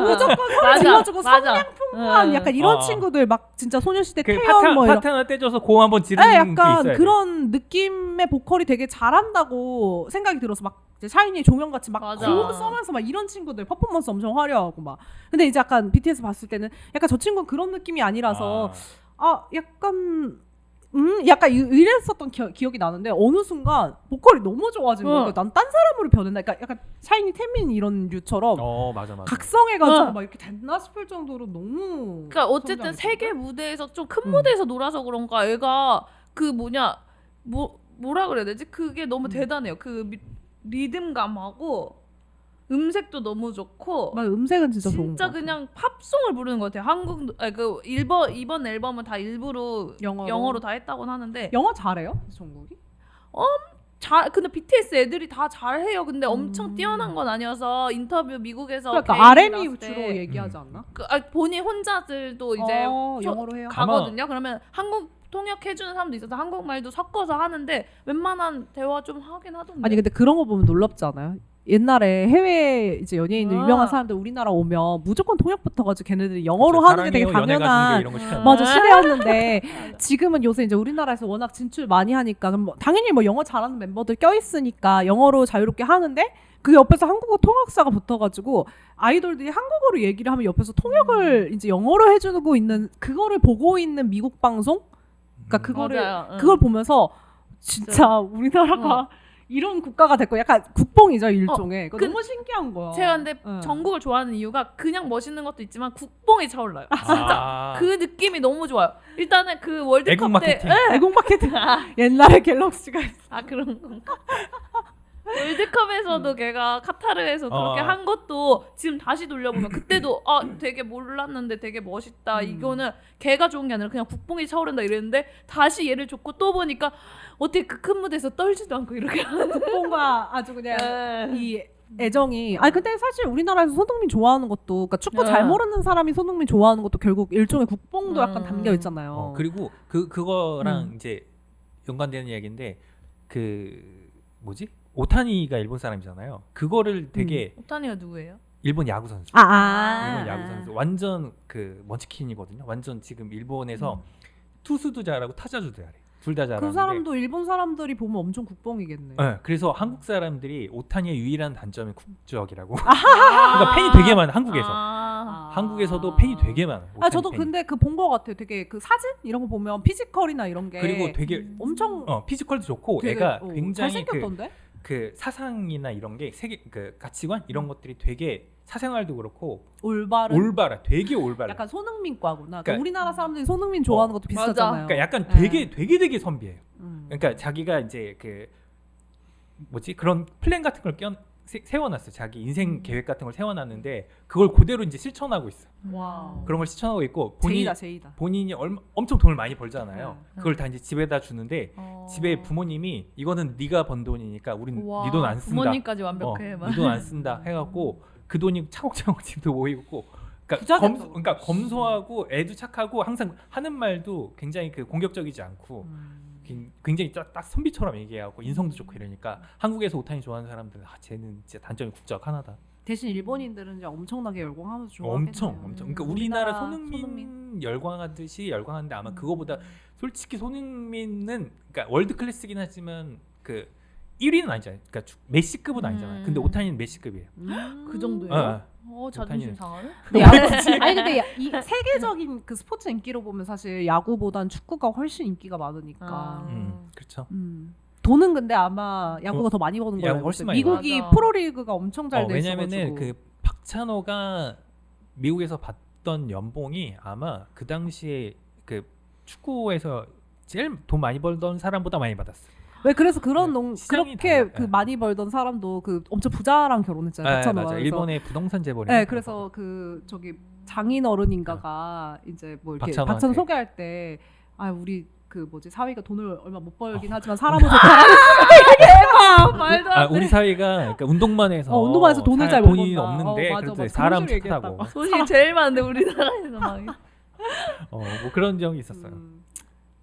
무조건 소리 맞아, 질러주고 맞아. 성량풍부한 약간 이런 어. 친구들 막 진짜 소녀시대 그 태연 뭐 이런 파트 하나 떼줘서 고음 한번 지르는 네, 게 약간 있어야 돼. 그런 느낌의 보컬이 되게 잘한다고 생각이 들어서 막 이제 샤이니 종현 같이 막 맞아. 고음 써면서 막 이런 친구들 퍼포먼스 엄청 화려하고 막 근데 이제 약간 BTS 봤을 때는 약간 저 친구는 그런 느낌이 아니라서 약간 약간 이랬었던 기억이 나는데 어느 순간 보컬이 너무 좋아진 거야. 난 딴 사람으로 변했나. 그러니까 약간 샤이니 태민 이런 류처럼 맞아. 각성해가지고 막 이렇게 됐나 싶을 정도로 너무. 그러니까 어쨌든 세계 무대에서 좀 큰 무대에서 놀아서 그런가 애가 그 뭐라 그래야 되지? 그게 너무 대단해요. 그 리듬감하고 음색도 너무 좋고 막 음색은 진짜 좋은 진짜 거 같아. 그냥 팝송을 부르는 것 같아요. 이번 앨범은 다 일부러 영어로 다 했다고는 하는데 영어 잘해요? 정국이? 근데 BTS 애들이 다 잘해요. 근데 엄청 뛰어난 건 아니어서 인터뷰 미국에서 그러니까 개인이 R&B 나왔을 때 주로 얘기하지 않나? 본인 혼자들도 이제 영어로 해요. 가거든요. 그러면 한국 통역해주는 사람도 있어서 한국말도 섞어서 하는데 웬만한 대화 좀 하긴 하던데. 아니 근데 그런 거 보면 놀랍지 않아요? 옛날에 해외 이제 연예인들 유명한 사람들 우리나라 오면 무조건 통역 붙어가지고 걔네들이 영어로 하는 게 되게 당연한 이런 거 시켰는데. 맞아 시대였는데 지금은 요새 이제 우리나라에서 워낙 진출 많이 하니까 그럼 당연히 뭐 영어 잘하는 멤버들 껴있으니까 영어로 자유롭게 하는데 그 옆에서 한국어 통역사가 붙어가지고 아이돌들이 한국어로 얘기를 하면 옆에서 통역을 이제 영어로 해주고 있는 그거를 보고 있는 미국 방송 그러니까 그거를 맞아요. 응. 그걸 보면서 진짜 우리나라가 이런 국가가 됐고 약간 국뽕이죠 일종의. 그거 너무 신기한 거야. 제가 근데 응. 전국을 좋아하는 이유가 그냥 멋있는 것도 있지만 국뽕이 차올라요. 진짜 그 느낌이 너무 좋아요. 일단은 그 애국 월드컵 때 마케팅. 애국 마케팅 옛날에 갤럭시가 아 그런 건가? 월드컵에서도 걔가 카타르에서 그렇게 한 것도 지금 다시 돌려보면 그때도 되게 몰랐는데 되게 멋있다. 이거는 걔가 좋은 게 아니라 그냥 국뽕이 차오른다 이랬는데 다시 얘를 줬고 또 보니까 어떻게 그 큰 무대에서 떨지도 않고 이렇게 하는 국뽕과 아주 그냥 네. 이 애정이 아니 근데 사실 우리나라에서 손흥민 좋아하는 것도 그러니까 축구 네. 잘 모르는 사람이 손흥민 좋아하는 것도 결국 일종의 국뽕도 약간 담겨 있잖아요. 그리고 그거랑 이제 연관되는 이야기인데 그 뭐지? 오타니가 일본 사람이잖아요. 그거를 되게 오타니가 누구예요? 일본 야구 선수. 아. 일본 야구 선수. 완전 그 먼치킨이거든요. 완전 지금 일본에서 투수도 잘하고 타자도 잘해. 둘 다 잘하는데. 그 사람도 일본 사람들이 보면 엄청 국뽕이겠네. 네, 그래서 한국 사람들이 오타니의 유일한 단점이 국적이라고. 그러니까 팬이 되게 많아 한국에서. 한국에서도 팬이 되게 많아. 아 저도 근데 그 본 거 같아요. 되게 그 사진 이런 거 보면 피지컬이나 이런 게 그리고 되게 엄청 피지컬도 좋고 되게, 애가 굉장히 잘생겼던데. 그 사상이나 이런 게 세계 그 가치관 이런 것들이 되게 사생활도 그렇고 올바라 되게 올바라. 약간 손흥민과구나. 그러니까 우리나라 사람들이 손흥민 좋아하는 것도 비슷하잖아요. 그러니까 약간 네. 되게 선비해요. 그러니까 자기가 이제 그 뭐지 그런 플랜 같은 걸 세워놨어. 자기 인생 계획 같은 걸 세워놨는데 그걸 그대로 이제 실천하고 있어. 와. 그런 걸 실천하고 있고 제이다. 본인이 엄청 돈을 많이 벌잖아요. 네. 그걸 다 이제 집에다 주는데 집에 부모님이 이거는 네가 번 돈이니까 우린 네 돈 안 쓴다. 부모님까지 완벽해. 네 돈 안 쓴다 해갖고 그 돈이 차곡차곡 집도 모이고. 그러니까 검소하고 애도 착하고 항상 하는 말도 굉장히 그 공격적이지 않고 굉장히 딱 선비처럼 얘기하고 인성도 좋고 이러니까 한국에서 오타니 좋아하는 사람들은 쟤는 진짜 단점이 국적 하나다. 대신 일본인들은 이제 엄청나게 열광하면서 좋아하겠네요. 엄청. 그러니까 우리나라 손흥민 열광하듯이 열광하는데 아마 그거보다 솔직히 손흥민은 그러니까 월드 클래스긴 하지만 그 1위는 아니잖아요. 그러니까 메시급은 아니잖아요. 근데 오타니는 메시급이에요. 그 정도예요? 자존심 오타니는. 상하네. 아니 근데 이 세계적인 그 스포츠 인기로 보면 사실 야구보단 축구가 훨씬 인기가 많으니까. 그렇죠. 돈은 근데 아마 야구가 더 많이 버는 거예요. 훨씬 많이 미국이 맞아. 프로리그가 엄청 잘 돼 있어가지고. 왜냐면은 그 박찬호가 미국에서 받던 연봉이 아마 그 당시에 그 축구에서 제일 돈 많이 벌던 사람보다 많이 받았어. 왜 그래서 그런 시장이 그렇게 달라. 그 많이 벌던 사람도 그 엄청 부자랑 결혼했잖아요. 박찬호가. 맞아. 일본의 부동산 재벌이. 네, 그래서 그 저기 장인 어른인가가 이제 뭐 이렇게 박찬호한테. 박찬호 소개할 때 우리 그 뭐지 사위가 돈을 얼마 못 벌긴 하지만 사람은 좋다라는 얘기해봐. 말도 안 돼. 우리 사회가 그러니까 운동만 해서 운동만 해서 돈을 잘 돈이 못 번다. 없는데 맞아, 그래도 맞아. 사람 그런 식으로 착하고 얘기했다고. 소식이 제일 많은데 우리나라에서 막. 뭐 그런 적이 있었어요.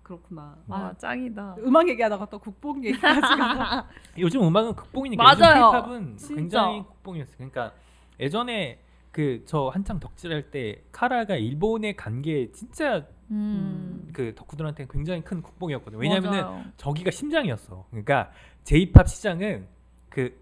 그렇구나. 와 짱이다. 음악 얘기하다가 또 국뽕 얘기까지 가서. 요즘 음악은 극복이니까 맞아요. 요즘 K-팝은 진짜. 굉장히 극복이었어요. 그러니까 예전에 그 저 한창 덕질할 때 카라가 일본에 간 게 진짜 그 덕후들한테 굉장히 큰 극복이었거든요. 왜냐면은 맞아요. 저기가 심장이었어. 그러니까 J-팝 시장은 그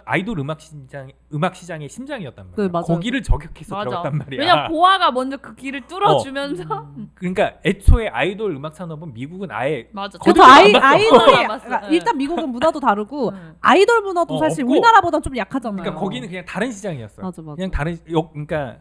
아이돌 음악 시장의 심장이었단 말이야. 네, 맞아요. 거기를 저격해서 맞아. 들어갔단 말이야. 왜냐 보아가 먼저 그 길을 뚫어주면서 그러니까 애초에 아이돌 음악 산업은 미국은 아예 맞아. 그래서 거들을 안 봤어. 아이돌이 안 봤어. 그러니까 네. 일단 미국은 문화도 다르고 아이돌 문화도 사실 없고. 우리나라보단 좀 약하잖아요. 그러니까 거기는 그냥 다른 시장이었어. 맞아. 그냥 그러니까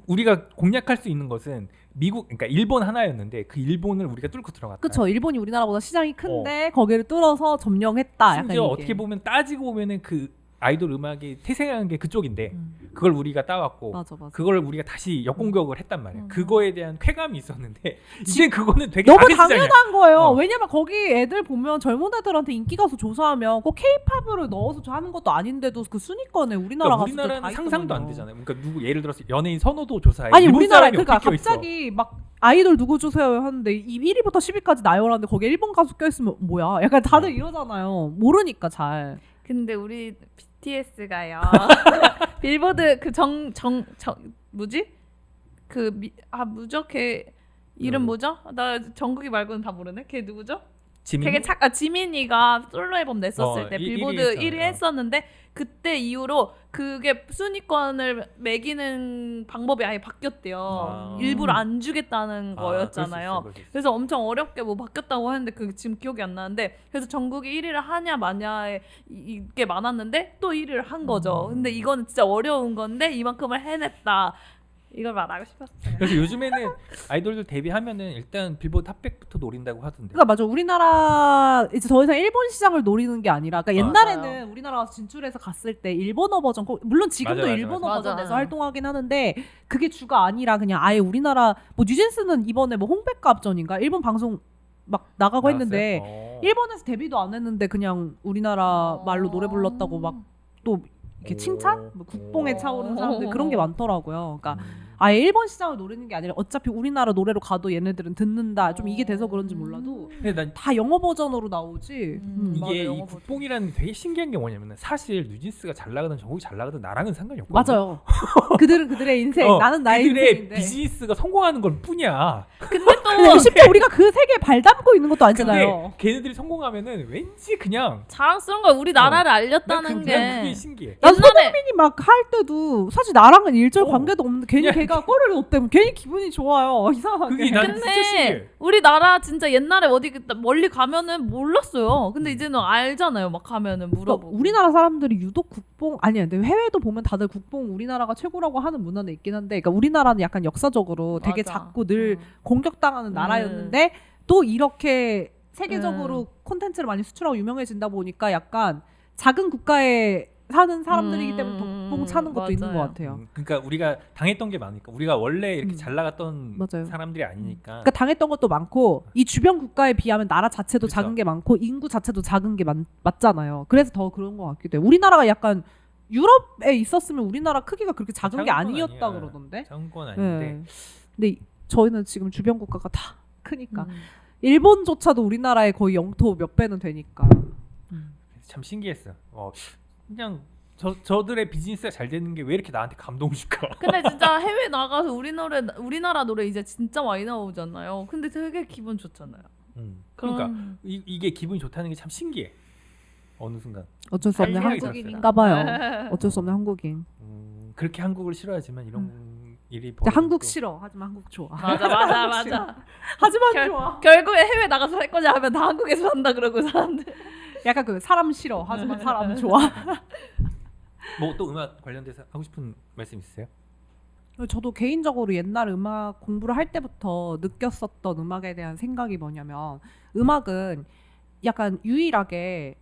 우리가 공략할 수 있는 것은 그러니까 일본 하나였는데 그 일본을 우리가 뚫고 들어갔다. 그렇죠. 일본이 우리나라보다 시장이 큰데 거기를 뚫어서 점령했다. 약간 심지어 이게. 어떻게 보면 따지고 보면은 그 아이돌 음악이 태생한 게 그쪽인데 그걸 우리가 따왔고 맞아. 그걸 우리가 다시 역공격을 했단 말이야. 그거에 대한 쾌감이 있었는데 이제 그거는 되게 너무 작은 시장이야. 당연한 거예요. 어. 왜냐면 거기 애들 보면 젊은 애들한테 인기 가수 조사하면 꼭 K-팝으로 넣어서 하는 것도 아닌데도 그 순위권에 우리나라 그러니까 가수들 다 우리나라는 상상도 안 있거든요. 되잖아요. 그러니까 누구 예를 들어서 연예인 선호도 조사에 아니 일본 우리나라 사람이 그러니까 어떻게 껴있어. 갑자기 막 아이돌 누구 주세요 하는데 이 1위부터 10위까지 나열하는데 거기에 일본 가수 껴있으면 뭐야? 약간 다들 이러잖아요. 모르니까 잘. 근데 우리 BTS가요. 빌보드 그 뭐지? 무죠? 걔 이름 뭐죠? 나 정국이 말고는 다 모르네. 걔 누구죠? 지민이? 되게 지민이가 솔로 앨범 냈었을 때 1위 빌보드 1위 했잖아요. 했었는데 그때 이후로 그게 순위권을 매기는 방법이 아예 바뀌었대요. 아. 일부러 안 주겠다는 아, 거였잖아요. 그럴 수 있어요. 그래서 엄청 어렵게 뭐 바뀌었다고 하는데 그게 지금 기억이 안 나는데 그래서 전국이 1위를 하냐 마냐에 이게 많았는데 또 1위를 한 거죠. 근데 이거는 진짜 어려운 건데 이만큼을 해냈다. 이걸 말하고 싶었어요. 그래서 요즘에는 아이돌들 데뷔하면은 일단 빌보드 탑100부터 노린다고 하던데. 그러니까 맞아. 우리나라 이제 더 이상 일본 시장을 노리는 게 아니라, 그러니까 옛날에는 맞아요. 우리나라가 진출해서 갔을 때 일본어 버전, 물론 지금도 맞아, 일본어 맞아. 버전에서 맞아. 활동하긴 하는데 그게 주가 아니라 그냥 아예 우리나라 뭐 뉴진스는 이번에 뭐 홍백갑전인가 일본 방송 막 나가고 나왔어요? 했는데 일본에서 데뷔도 안 했는데 그냥 우리나라 말로 노래 불렀다고 막 또 이렇게 오. 칭찬? 뭐 국뽕에 차오르는 사람들 오. 그런 게 많더라고요. 그러니까 아예 일본 시장을 노리는 게 아니라 어차피 우리나라 노래로 가도 얘네들은 듣는다. 좀 이게 돼서 그런지 몰라도 근데 난 다 영어 버전으로 나오지. 이게 맞아, 이 영어 국뽕이라는 게 되게 신기한 게 뭐냐면은 사실 뉴진스가 잘 나가든 전국이 잘 나가든 나랑은 상관이 없거든. 맞아요. 그들은 그들의 인생, 나는 나의 그들의 인생인데. 비즈니스가 성공하는 걸 뿐이야. 근데 근데 또 심지어 우리가 그 세계에 발 담고 있는 것도 아니잖아요. 근데 걔네들이 성공하면은 왠지 그냥 자랑스러운 건 우리 나라를 난 알렸다는 그냥 게 그게 신기해. 난 옛날에 손흥민이 막 할 때도 사실 나랑은 일절 어. 관계도 없는데 괜히 야, 걔가 골을 넣었대면 괜히 기분이 좋아요. 이상하게. 그게 난 진짜 신기해. 근데 우리나라 진짜 옛날에 어디 멀리 가면은 몰랐어요. 근데 이제는 알잖아요. 막 가면은 그러니까 물어보고. 우리나라 사람들이 유독 국뽕 아니야. 근데 해외도 보면 다들 국뽕 우리나라가 최고라고 하는 문화는 있긴 한데, 그러니까 우리나라는 약간 역사적으로 되게 맞아. 작고 늘 음. 공격당하는 나라였는데 또 이렇게 세계적으로 음. 콘텐츠를 많이 수출하고 유명해진다 보니까 약간 작은 국가에 사는 사람들이기 때문에 더 국뽕 차는 것도 있는 것 맞아요. 같아요. 그러니까 우리가 당했던 게 많으니까 우리가 원래 이렇게 잘 나갔던 맞아요. 사람들이 아니니까. 그러니까 당했던 것도 많고 이 주변 국가에 비하면 나라 자체도 그쵸. 작은 게 많고 인구 자체도 작은 게 맞잖아요. 그래서 더 그런 것 같기도 해요. 우리나라가 약간 유럽에 있었으면 우리나라 크기가 그렇게 작은 게 작은 건 아니었다 아니야. 그러던데. 작은 건 아닌데. 네. 근데 저희는 지금 주변 국가가 다 크니까 음. 일본조차도 우리나라의 거의 영토 몇 배는 되니까. 참 신기했어. 그냥 저들의 비즈니스가 잘 되는 게 왜 이렇게 나한테 감동을 줄까? 근데 진짜 해외 나가서 우리나라 노래 이제 진짜 많이 나오잖아요. 근데 되게 기분 좋잖아요. 그러니까 그런- 이게 기분이 좋다는 게 참 신기해. 어느 순간. 어쩔 수 없는 할 생각이 한국인인가 봐요. 어쩔 수 없는 한국인. 그렇게 한국을 싫어하지만 이런 일이 근데 한국 벌어지고. 싫어. 하지만 한국 좋아. 맞아. 하지만 좋아. 결국에 해외 나가서 살 거냐 하면 다 한국에서 산다 그러고 사람들. 약간 그 사람 싫어. 하지만 사람 좋아. 뭐 또 음악 관련돼서 하고 싶은 말씀 있으세요? 저도 개인적으로 옛날 음악 공부를 할 때부터 느꼈었던 음악에 대한 생각이 뭐냐면, 음악은 약간 유일하게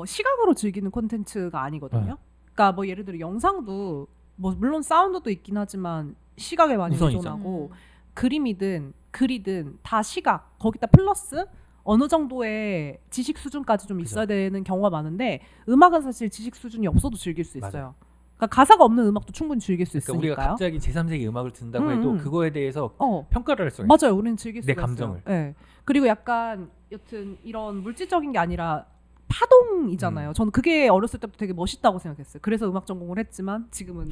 시각으로 즐기는 콘텐츠가 아니거든요. 그러니까 뭐 예를 들어 영상도 뭐 물론 사운드도 있긴 하지만 시각에 많이 우선이죠. 의존하고 그림이든 글이든 다 시각, 거기다 플러스 어느 정도의 지식 수준까지 좀 있어야 되는 경우가 많은데, 음악은 사실 지식 수준이 없어도 즐길 수 있어요. 맞아요. 그러니까 가사가 없는 음악도 충분히 즐길 수 그러니까 우리가 있으니까요. 갑자기 제3세계 음악을 듣는다고 해도 그거에 대해서 어, 평가를 할 수가 있어요. 맞아요. 우리는 즐길 내 수가 감정을. 있어요. 네. 그리고 약간 여튼 이런 물질적인 게 아니라 파동이잖아요. 저는 그게 어렸을 때부터 되게 멋있다고 생각했어요. 그래서 음악 전공을 했지만 지금은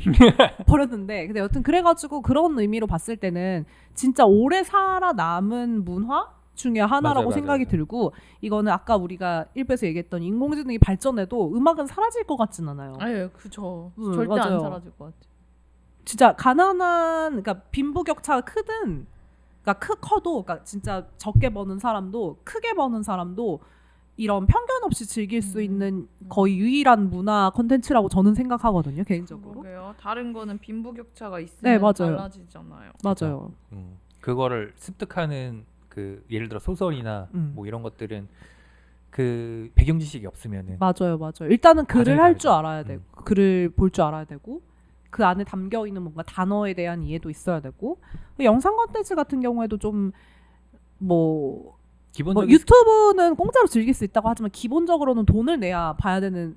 버렸는데, 근데 여튼 그래가지고 그런 의미로 봤을 때는 진짜 오래 살아남은 문화 중에 하나라고 맞아요, 생각이 맞아요. 들고, 이거는 아까 우리가 1부에서 얘기했던 인공지능이 발전해도 음악은 사라질 것 같진 않아요. 아유, 그죠. 절대 절대 안 안 사라질 것 같아. 진짜 가난한, 그러니까 빈부격차가 크든, 그러니까 커도, 그러니까 진짜 적게 버는 사람도 크게 버는 사람도 이런 편견 없이 즐길 수 있는 거의 유일한 문화 콘텐츠라고 저는 생각하거든요, 개인적으로. 그러게요. 다른 거는 빈부격차가 있으면 네, 맞아요. 달라지잖아요. 맞아요. 그거를 습득하는 그 예를 들어 소설이나 뭐 이런 것들은 그 배경 지식이 없으면은 맞아요. 일단은 글을 과정이 할 줄 다르죠. 알아야 되고, 글을 볼 줄 알아야 되고, 그 안에 담겨 있는 뭔가 단어에 대한 이해도 있어야 되고, 영상 콘텐츠 같은 경우에도 좀 뭐 기본적인 유튜브는 공짜로 즐길 수 있다고 하지만 기본적으로는 돈을 내야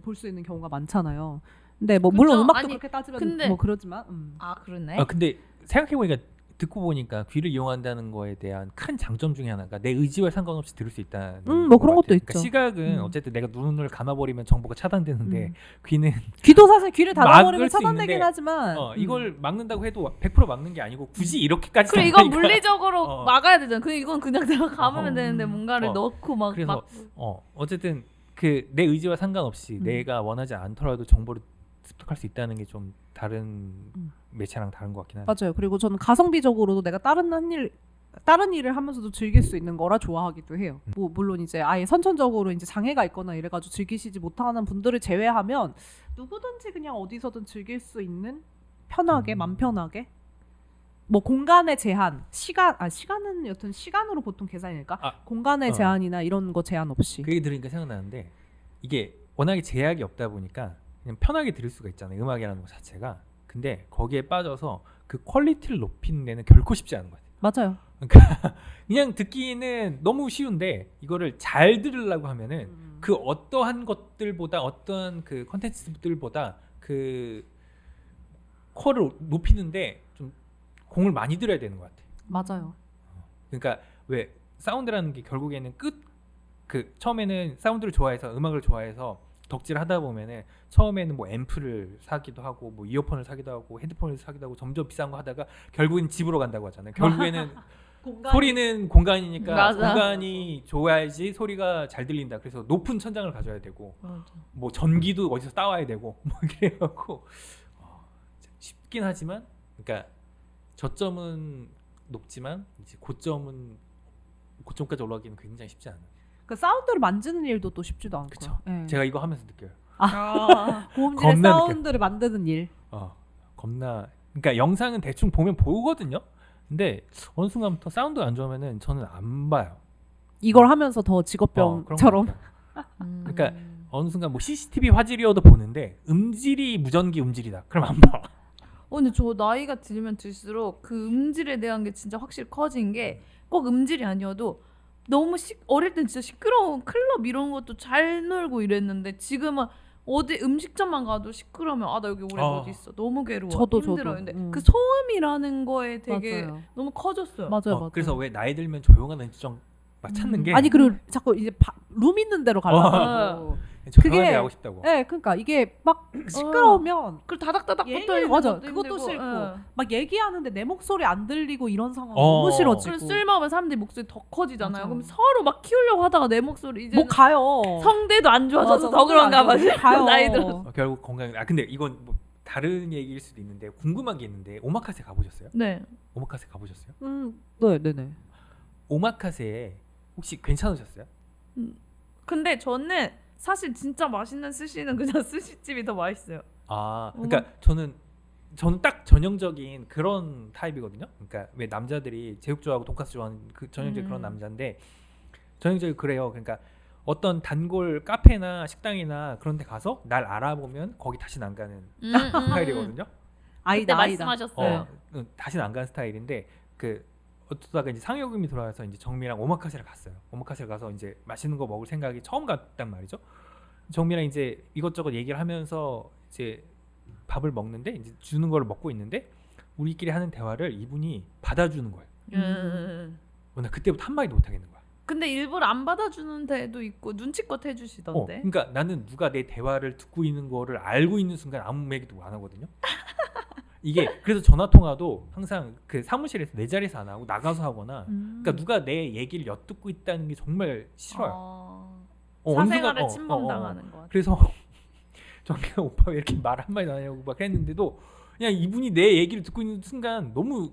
볼 수 있는 경우가 많잖아요. 근데 뭐 물론 그쵸? 음악도 아니, 그렇게 따지면 근데- 뭐 그러지만 아, 그러네. 근데 생각해 보니까 듣고 보니까 귀를 이용한다는 거에 대한 큰 장점 중에 하나가 내 의지와 상관없이 들을 수 있다는 뭐 것 그런 것도 같아요. 있죠. 그러니까 시각은 어쨌든 내가 눈을 감아버리면 정보가 차단되는데 귀는 귀도 사실 귀를 닫아버리면 막을 수 차단되긴 있는데, 하지만 이걸 막는다고 해도 100% 막는 게 아니고 굳이 이렇게까지 그리고 이건 하니까. 물리적으로 막아야 되잖아. 이건 그냥 내가 감으면 되는데 뭔가를 어. 넣고 막 그래서 어쨌든 그 내 의지와 상관없이 내가 원하지 않더라도 정보를 습득할 수 있다는 게 좀 다른 매체랑 다른 것 같긴 하네요. 맞아요. 그리고 저는 가성비적으로도 내가 다른 일을 하면서도 즐길 수 있는 거라 좋아하기도 해요. 뭐 물론 이제 아예 선천적으로 이제 장애가 있거나 이래가지고 즐기시지 못하는 분들을 제외하면 누구든지 그냥 어디서든 즐길 수 있는 편하게 맘 편하게 뭐 공간의 제한 시간은 여튼 시간으로 보통 계산이니까 공간의 제한이나 이런 거 제한 없이 그 얘기 들으니까 생각나는데 이게 워낙에 제약이 없다 보니까 그냥 편하게 들을 수가 있잖아요. 음악이라는 것 자체가. 근데 거기에 빠져서 그 퀄리티를 높이는 데는 결코 쉽지 않은 것 같아요. 맞아요. 그러니까 그냥 듣기는 너무 쉬운데 이거를 잘 들으려고 하면은 그 어떠한 것들보다 어떤 그 컨텐츠들보다 그 퀄을 높이는데 좀 공을 많이 들여야 되는 것 같아요. 맞아요. 그러니까 왜 사운드라는 게 결국에는 그 처음에는 사운드를 좋아해서 음악을 좋아해서 덕질하다 보면은 처음에는 뭐 앰프를 사기도 하고 뭐 이어폰을 사기도 하고 헤드폰을 사기도 하고 점점 비싼 거 하다가 결국엔 집으로 간다고 하잖아요. 결국에는 소리는 공간이니까 맞아. 공간이 좋아야지 소리가 잘 들린다. 그래서 높은 천장을 가져야 되고 뭐 전기도 어디서 따와야 되고 뭐 그래갖고 쉽긴 하지만 그러니까 저점은 높지만 이제 고점까지 올라가기는 굉장히 쉽지 않아요. 그 사운드를 만지는 일도 또 쉽지도 않고요. 그쵸. 예. 제가 이거 하면서 느껴요. 고음질의 겁나 사운드를 만드는 일. 겁나. 그러니까 영상은 대충 보면 보거든요. 근데 어느 순간부터 사운드가 안 좋으면은 저는 안 봐요. 이걸 하면서 더 그런 직업병처럼. 것 같아요. 그러니까 어느 순간 뭐 CCTV 화질이어도 보는데 음질이 무전기 음질이다. 그럼 안 봐. 근데 저 나이가 들면 들수록 그 음질에 대한 게 진짜 확실히 커진 게 꼭 음질이 아니어도 너무 어릴 땐 진짜 시끄러운 클럽 이런 것도 잘 놀고 이랬는데 지금은 어디 음식점만 가도 시끄러우면 나 여기 오래 못 있어. 너무 괴로워. 저도. 힘들어요. 근데 그 소음이라는 거에 되게 맞아요. 너무 커졌어요. 맞아요. 그래서 왜 나이 들면 조용한 음식점 막 찾는 게 아니 그리고 자꾸 이제 룸 있는 데로 가려고. 조용한 그게- 데 하고 싶다고. 네, 그러니까 이게 막 시끄러우면 그리고 다닥다닥 붙어 있는 맞아. 것도 그것도 힘들고. 싫고 예. 막 얘기하는데 내 목소리 안 들리고 이런 상황 너무 싫어지고. 그리고 술 먹으면 사람들이 목소리 더 커지잖아요. 맞아. 그럼 서로 막 키우려고 하다가 내 목소리 이제 뭐 가요. 성대도 안 좋아져서 맞아, 더 그런가 봐. 성대 안 좋아져. 가요. 나이 들어서. 결국 건강. 근데 이건 뭐 다른 얘기일 수도 있는데 궁금한 게 있는데 오마카세 가보셨어요? 네. 오마카세 가보셨어요? 네네네. 오마카세 혹시 괜찮으셨어요? 근데 저는 사실 진짜 맛있는 스시는 그냥 스시집이 더 맛있어요. 그러니까 저는 딱 전형적인 그런 타입이거든요. 그러니까 왜 남자들이 제육 좋아하고 돈까스 좋아하는 그 전형적인 그런 남자인데 전형적으로 그래요. 그러니까 어떤 단골 카페나 식당이나 그런 데 가서 날 알아보면 거기 다시는 안 가는 스타일이거든요. 그때 아이다. 말씀하셨어요. 다시는 안 가는 스타일인데 어쩌다가 이제 상여금이 돌아와서 이제 정미랑 오마카세를 갔어요. 오마카세를 가서 이제 맛있는 거 먹을 생각이 처음 갔단 말이죠. 정미랑 이제 이것저것 얘기를 하면서 이제 밥을 먹는데 이제 주는 거를 먹고 있는데 우리끼리 하는 대화를 이분이 받아주는 거예요. 나 그때부터 한 마디도 못 하겠는 거야. 근데 일부러 안 받아주는 데도 있고 눈치껏 해주시던데. 그러니까 나는 누가 내 대화를 듣고 있는 거를 알고 있는 순간 아무 얘기도 안 하거든요. 이게 그래서 전화 통화도 항상 그 사무실에서 내 자리에서 안 하고 나가서 하거나 그러니까 누가 내 얘기를 엿듣고 있다는 게 정말 싫어요. 사생활을 침범당하는 것 같아요. 그래서 정기가 오빠 왜 이렇게 말 한마디도 안 하냐고 막 했는데도 그냥 이분이 내 얘기를 듣고 있는 순간 너무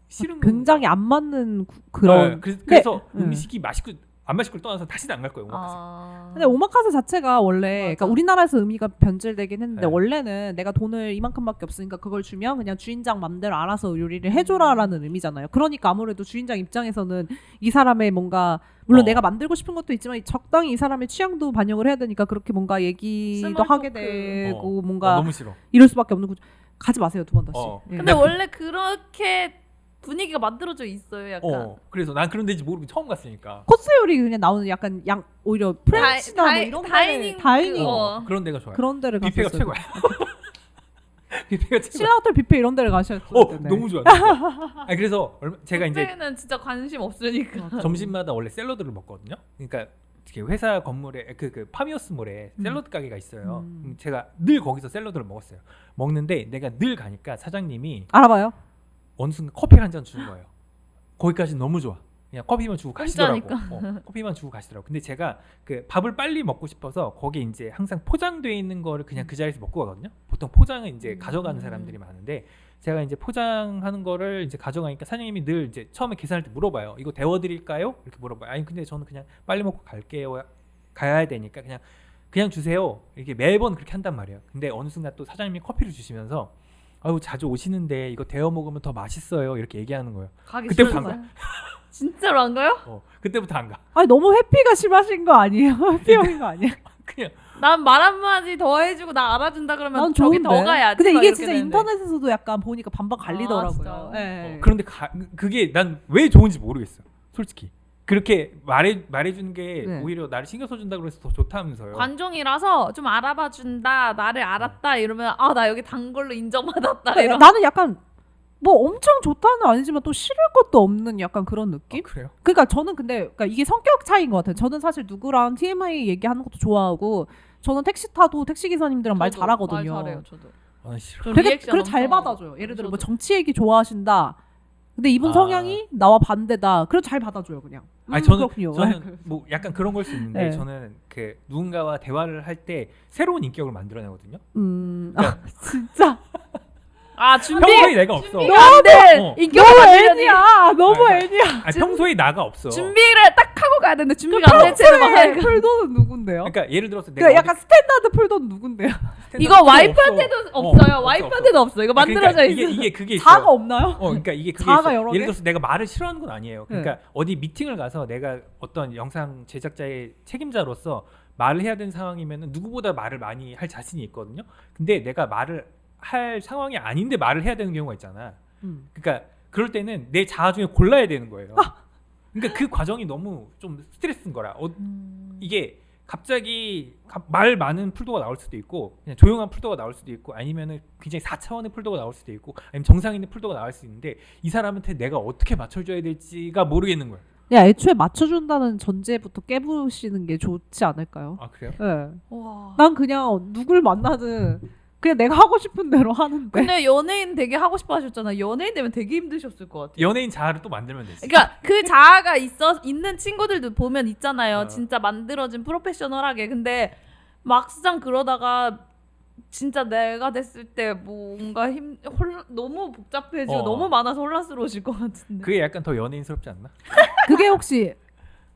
싫은 굉장히 안 맞는 그런. 그래서 음식이 맛있고 안 맛있고를 떠나서 다시는 안 갈 거예요. 오마카세. 근데 오마카세 자체가 원래 그러니까 우리나라에서 의미가 변질되긴 했는데 네. 원래는 내가 돈을 이만큼밖에 없으니까 그걸 주면 그냥 주인장 맘대로 알아서 요리를 해줘라라는 의미잖아요. 그러니까 아무래도 주인장 입장에서는 이 사람의 뭔가 물론 내가 만들고 싶은 것도 있지만 적당히 이 사람의 취향도 반영을 해야 되니까 그렇게 뭔가 얘기도 스몰 하게 토크. 되고 뭔가 너무 싫어. 이럴 수밖에 없는 구조. 가지 마세요 2번 다시. 예. 근데 원래 그렇게 분위기가 만들어져 있어요. 약간. 그래서 난 그런 데인지 모르고 처음 갔으니까. 코스 요리 그냥 나오는 약간 오히려 프렌치나 뭐 이런 다이닝 다이닝 그거. 그런 데가 좋아요. 그런 데를 뷔페가 갔었어요. 최고야. 뷔페가 최고. 신라호텔 뷔페 이런 데를 가셔야 텐데. 너무 좋아. 아 그래서 제가 이제 뷔페는 진짜 관심 없으니까. 점심마다 원래 샐러드를 먹거든요. 그러니까 이렇게 회사 건물에 그 파미오스몰에 샐러드 가게가 있어요. 제가 늘 거기서 샐러드를 먹었어요. 먹는데 내가 늘 가니까 사장님이 알아봐요. 어느 순간 커피를 한 잔 주는 거예요. 거기까지 너무 좋아. 그냥 커피만 주고 가시더라고. 커피만 주고 가시더라고. 근데 제가 그 밥을 빨리 먹고 싶어서 거기 이제 항상 포장돼 있는 거를 그냥 그 자리에서 먹고 가거든요. 보통 포장은 이제 가져가는 사람들이 많은데 제가 이제 포장하는 거를 이제 가져가니까 사장님이 늘 이제 처음에 계산할 때 물어봐요. 이거 데워드릴까요? 이렇게 물어봐요. 아니 근데 저는 그냥 빨리 먹고 갈게요. 가야 되니까 그냥 주세요. 이렇게 매번 그렇게 한단 말이에요. 근데 어느 순간 또 사장님이 커피를 주시면서 아유 자주 오시는데 이거 데워 먹으면 더 맛있어요. 이렇게 얘기하는 거예요. 가기 그때부터 싫어요. 진짜로 안 가요? 그때부터 안 가. 아니 너무 회피가 심하신 거 아니에요? 회피형인 거 아니에요? 그냥 난 말 한마디 더 해주고 나 알아준다 그러면 난 저기 좋은데. 더 가야지. 근데 막 이게 이렇게 진짜 되는데. 인터넷에서도 약간 보니까 반반 아, 갈리더라고요. 진짜요? 예. 그런데 그게 난 왜 좋은지 모르겠어. 솔직히 그렇게 말해주는 게 네. 오히려 나를 신경 써준다 그래서 더 좋다면서요. 관종이라서 좀 알아봐준다 나를 알았다 이러면 아 나 여기 단 걸로 인정받았다 그러니까 이런. 나는 약간 뭐 엄청 좋다는 아니지만 또 싫을 것도 없는 약간 그런 느낌? 그래요? 그러니까 저는 그러니까 이게 성격 차이인 것 같아요. 저는 사실 누구랑 TMI 얘기하는 것도 좋아하고 저는 택시 타도 택시 기사님들이랑 말 저도 잘하거든요. 말 잘해요 저도. 아 싫어. 저 되게 리액션 그걸 잘 엄청 받아줘요. 예를 들어 뭐 저도. 정치 얘기 좋아하신다. 근데 이분 아. 성향이 나와 반대다. 그래도 잘 받아줘요 그냥. 아니 그렇군요. 저는 뭐 약간 그런 걸 수 있는데 네. 저는 그 누군가와 대화를 할 때 새로운 인격을 만들어내거든요. 아, 진짜 아 준비 평소에 내가 없어. 준비가 안 돼. 어. 인격 너무 만들려니 애니야. 너무 아, 애니야. 아니, 평소에 나가 없어. 준비를 딱 하고 가야 되는데 준비가 안 된 채로 막 평소에 하니까. 풀도는 누군데요? 그러니까 예를 들어서 내가 그러니까 약간 스탠다드 풀도는 누군데요? 이거 와이프한테도 없어요. 와이프한테도 없어. 이거 만들어져 그러니까 있어. 이게 그게 있어요. 자아가 없나요? 그러니까 이게 그게 자아가 있어. 여러 개? 예를 들어서 내가 말을 싫어하는 건 아니에요. 그러니까 네. 어디 미팅을 가서 내가 어떤 영상 제작자의 책임자로서 말을 해야 되는 상황이면은 누구보다 말을 많이 할 자신이 있거든요. 근데 내가 말을 할 상황이 아닌데 말을 해야 되는 경우가 있잖아. 그러니까 그럴 때는 내 자아 중에 골라야 되는 거예요. 그러니까 그 과정이 너무 좀 스트레스인 거라. 이게 갑자기 말 많은 풀도가 나올 수도 있고 그냥 조용한 풀도가 나올 수도 있고 아니면은 굉장히 4차원의 풀도가 나올 수도 있고 아니면 정상인의 풀도가 나올 수 있는데 이 사람한테 내가 어떻게 맞춰줘야 될지가 모르겠는 거예요. 야, 애초에 맞춰준다는 전제부터 깨부시는 게 좋지 않을까요? 아 그래요? 네. 와. 난 그냥 누굴 만나든 그냥 내가 하고 싶은 대로 하는데. 근데 연예인 되게 하고 싶어 하셨잖아. 연예인 되면 되게 힘드셨을 것 같아요. 연예인 자아를 또 만들면 되지. 그러니까 그 자아가 있는 친구들도 보면 있잖아요. 어. 진짜 만들어진 프로페셔널하게. 근데 막상 그러다가 진짜 내가 됐을 때 뭔가 너무 복잡해지고 너무 많아서 혼란스러우실 것 같은데. 그게 약간 더 연예인스럽지 않나? 그게 혹시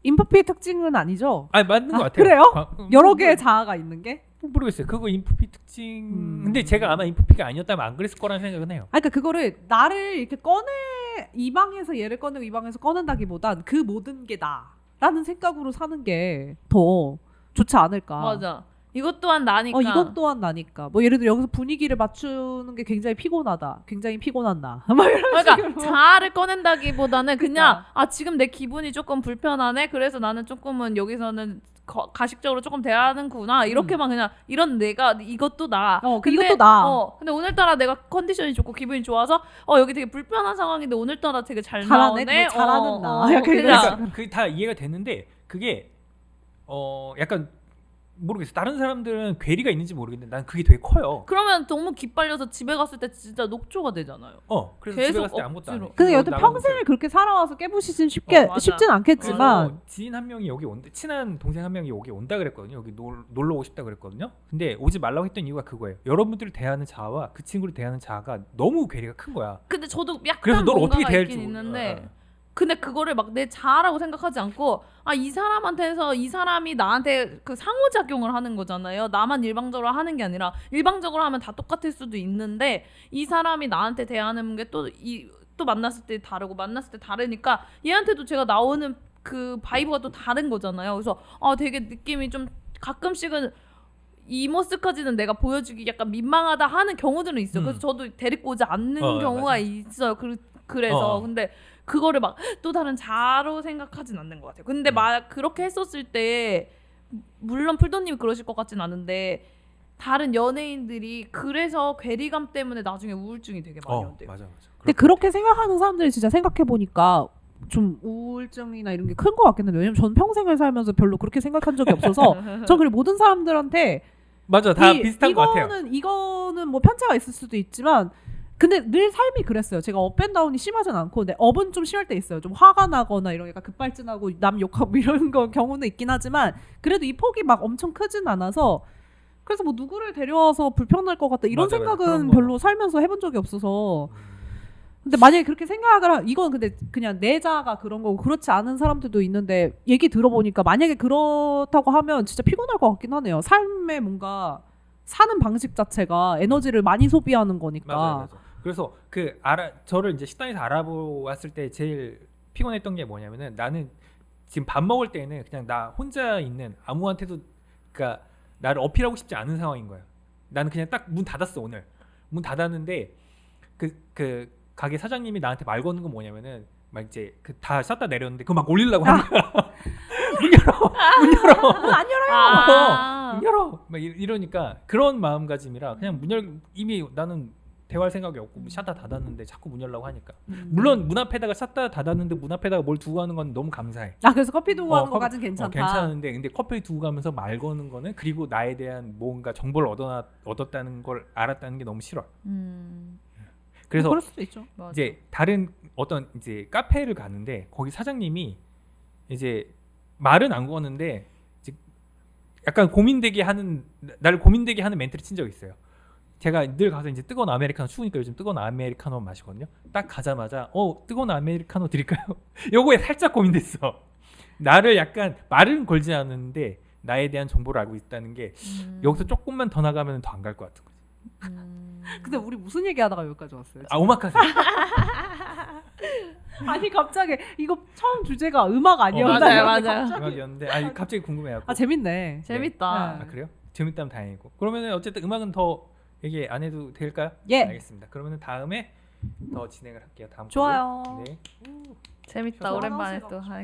인프피의 특징은 아니죠? 아니 맞는 것 같아요. 그래요? 여러 개의 자아가 있는 게? 모르겠어요. 그거 인프피 특징. 근데 제가 아마 인프피가 아니었다면 안 그랬을 거라는 생각은 해요. 그러니까 그거를 나를 이렇게 이 방에서 얘를 꺼내고 이 방에서 꺼낸다기보단 그 모든 게 나라는 생각으로 사는 게 더 좋지 않을까. 맞아. 이것 또한 나니까. 이것 또한 나니까. 뭐 예를 들어 여기서 분위기를 맞추는 게 굉장히 피곤하다. 굉장히 피곤한 나. 막 이런 그러니까 식으로. 자아를 꺼낸다기보다는 그냥 그러니까. 지금 내 기분이 조금 불편하네. 그래서 나는 조금은 여기서는 가식적으로 조금 대하는구나. 이렇게만 그냥 이런 내가 이것도 나. 이것도 나. 근데 오늘따라 내가 컨디션이 좋고 기분이 좋아서 여기 되게 불편한 상황인데 오늘따라 되게 잘 잘하네. 나오네. 잘하는 나. 약간 그냥 이런 그러니까 그게 다 이해가 되는데 그게 약간 모르겠어. 다른 사람들은 괴리가 있는지 모르겠는데 난 그게 되게 커요. 그러면 너무 기빨려서 집에 갔을 때 진짜 녹초가 되잖아요. 그래서 계속 집에 갔을 때 아무것도 안 해. 억지로. 근데 여튼 나가는 평생을 거죠. 그렇게 살아와서 깨부시진 맞아. 쉽진 않겠지만 그래서 지인 한 명이 여기 온다. 친한 동생 한 명이 여기 온다 그랬거든요. 여기 놀러 오고 싶다 그랬거든요. 근데 오지 말라고 했던 이유가 그거예요. 여러분들을 대하는 자아와 그 친구를 대하는 자아가 너무 괴리가 큰 거야. 근데 저도 약간 그래서 널 어떻게 뭔가가 대할지 있긴 몰라. 있는데 근데 그거를 막 내 자아라고 생각하지 않고 이 사람한테서 이 사람이 나한테 그 상호작용을 하는 거잖아요. 나만 일방적으로 하는 게 아니라 일방적으로 하면 다 똑같을 수도 있는데 이 사람이 나한테 대하는 게 또 만났을 때 다르고 만났을 때 다르니까 얘한테도 제가 나오는 그 바이브가 또 다른 거잖아요. 그래서 되게 느낌이 좀 가끔씩은 이 모습까지는 내가 보여주기 약간 민망하다 하는 경우들은 있어요. 그래서 저도 데리고 오지 않는 경우가 맞아. 있어요. 그래서 근데 그거를 막 또 다른 자아로 생각하진 않는 것 같아요. 근데 막 그렇게 했었을 때 물론 풀도님이 그러실 것 같진 않은데 다른 연예인들이 그래서 괴리감 때문에 나중에 우울증이 되게 많이 온대요. 맞아. 근데 그렇게 생각하는 사람들이 진짜 생각해 보니까 좀 우울증이나 이런 게 큰 것 같긴 해요. 왜냐면 전 평생을 살면서 별로 그렇게 생각한 적이 없어서 전 그리고 모든 사람들한테 맞아, 다 비슷한 것 같아요. 이거는 뭐 편차가 있을 수도 있지만 근데 늘 삶이 그랬어요. 제가 업앤다운이 심하진 않고 근데 업은 좀 심할 때 있어요. 좀 화가 나거나 이런 약간 급발진하고 남 욕하고 이런 거 경우는 있긴 하지만 그래도 이 폭이 막 엄청 크진 않아서 그래서 뭐 누구를 데려와서 불편할 것 같다 이런 맞아, 맞아. 생각은 그런 별로 살면서 해본 적이 없어서 근데 만약에 그렇게 생각을 이건 근데 그냥 내자가 그런 거고 그렇지 않은 사람들도 있는데 얘기 들어보니까 만약에 그렇다고 하면 진짜 피곤할 것 같긴 하네요. 삶에 뭔가 사는 방식 자체가 에너지를 많이 소비하는 거니까. 맞아. 그래서 저를 이제 식당에서 알아보았을 때 제일 피곤했던 게 뭐냐면은 나는 지금 밥 먹을 때는 그냥 나 혼자 있는 아무한테도 그러니까 나를 어필하고 싶지 않은 상황인 거야. 나는 그냥 딱 문 닫았어 오늘. 문 닫았는데 그 가게 사장님이 나한테 말 거는 건 뭐냐면은 막 이제 다 쌌다 내렸는데 그거 막 올리려고 하는 거야. 문 열어. 안 열어요. 아. 문 열어. 막 이러니까 그런 마음가짐이라 그냥 이미 나는 대화할 생각이 없고 샷다 닫았는데 자꾸 문 열라고 하니까. 물론 문 앞에다가 샷다 닫았는데 문 앞에다가 뭘 두고 가는 건 너무 감사해. 아 그래서 커피 두고 가는 거까진 괜찮다. 괜찮은데 근데 커피 두고 가면서 말 거는 거는 그리고 나에 대한 뭔가 정보를 얻었다는 걸 알았다는 게 너무 싫어. 그래서 그럴 수도 있죠. 맞아. 이제 다른 어떤 이제 카페를 가는데 거기 사장님이 이제 말은 안 거는데 이제 약간 나를 고민되게 하는 멘트를 친 적이 있어요. 제가 늘 가서 이제 뜨거운 아메리카노 추우니까 요즘 뜨거운 아메리카노 마시거든요. 딱 가자마자 뜨거운 아메리카노 드릴까요? 요거에 살짝 고민됐어. 나를 약간 말은 걸지 않았는데 나에 대한 정보를 알고 있다는 게 여기서 조금만 더 나가면 더 안 갈 것 같은 거지. 근데 우리 무슨 얘기하다가 여기까지 왔어요? 오마카세. 아니 갑자기 이거 처음 주제가 음악 아니었나요? 맞아요. 음악이었는데 갑자기 궁금해갖고. 재밌네. 재밌다. 네. 그래요? 재밌다면 다행이고. 그러면은 어쨌든 음악은 더 얘기 안 해도 될까요? 예. 알겠습니다. 그러면은 다음에 더 진행을 할게요. 다음 좋아요. 걸로. 네. 재밌다. 좋아. 오랜만에 화장실 또 하니까.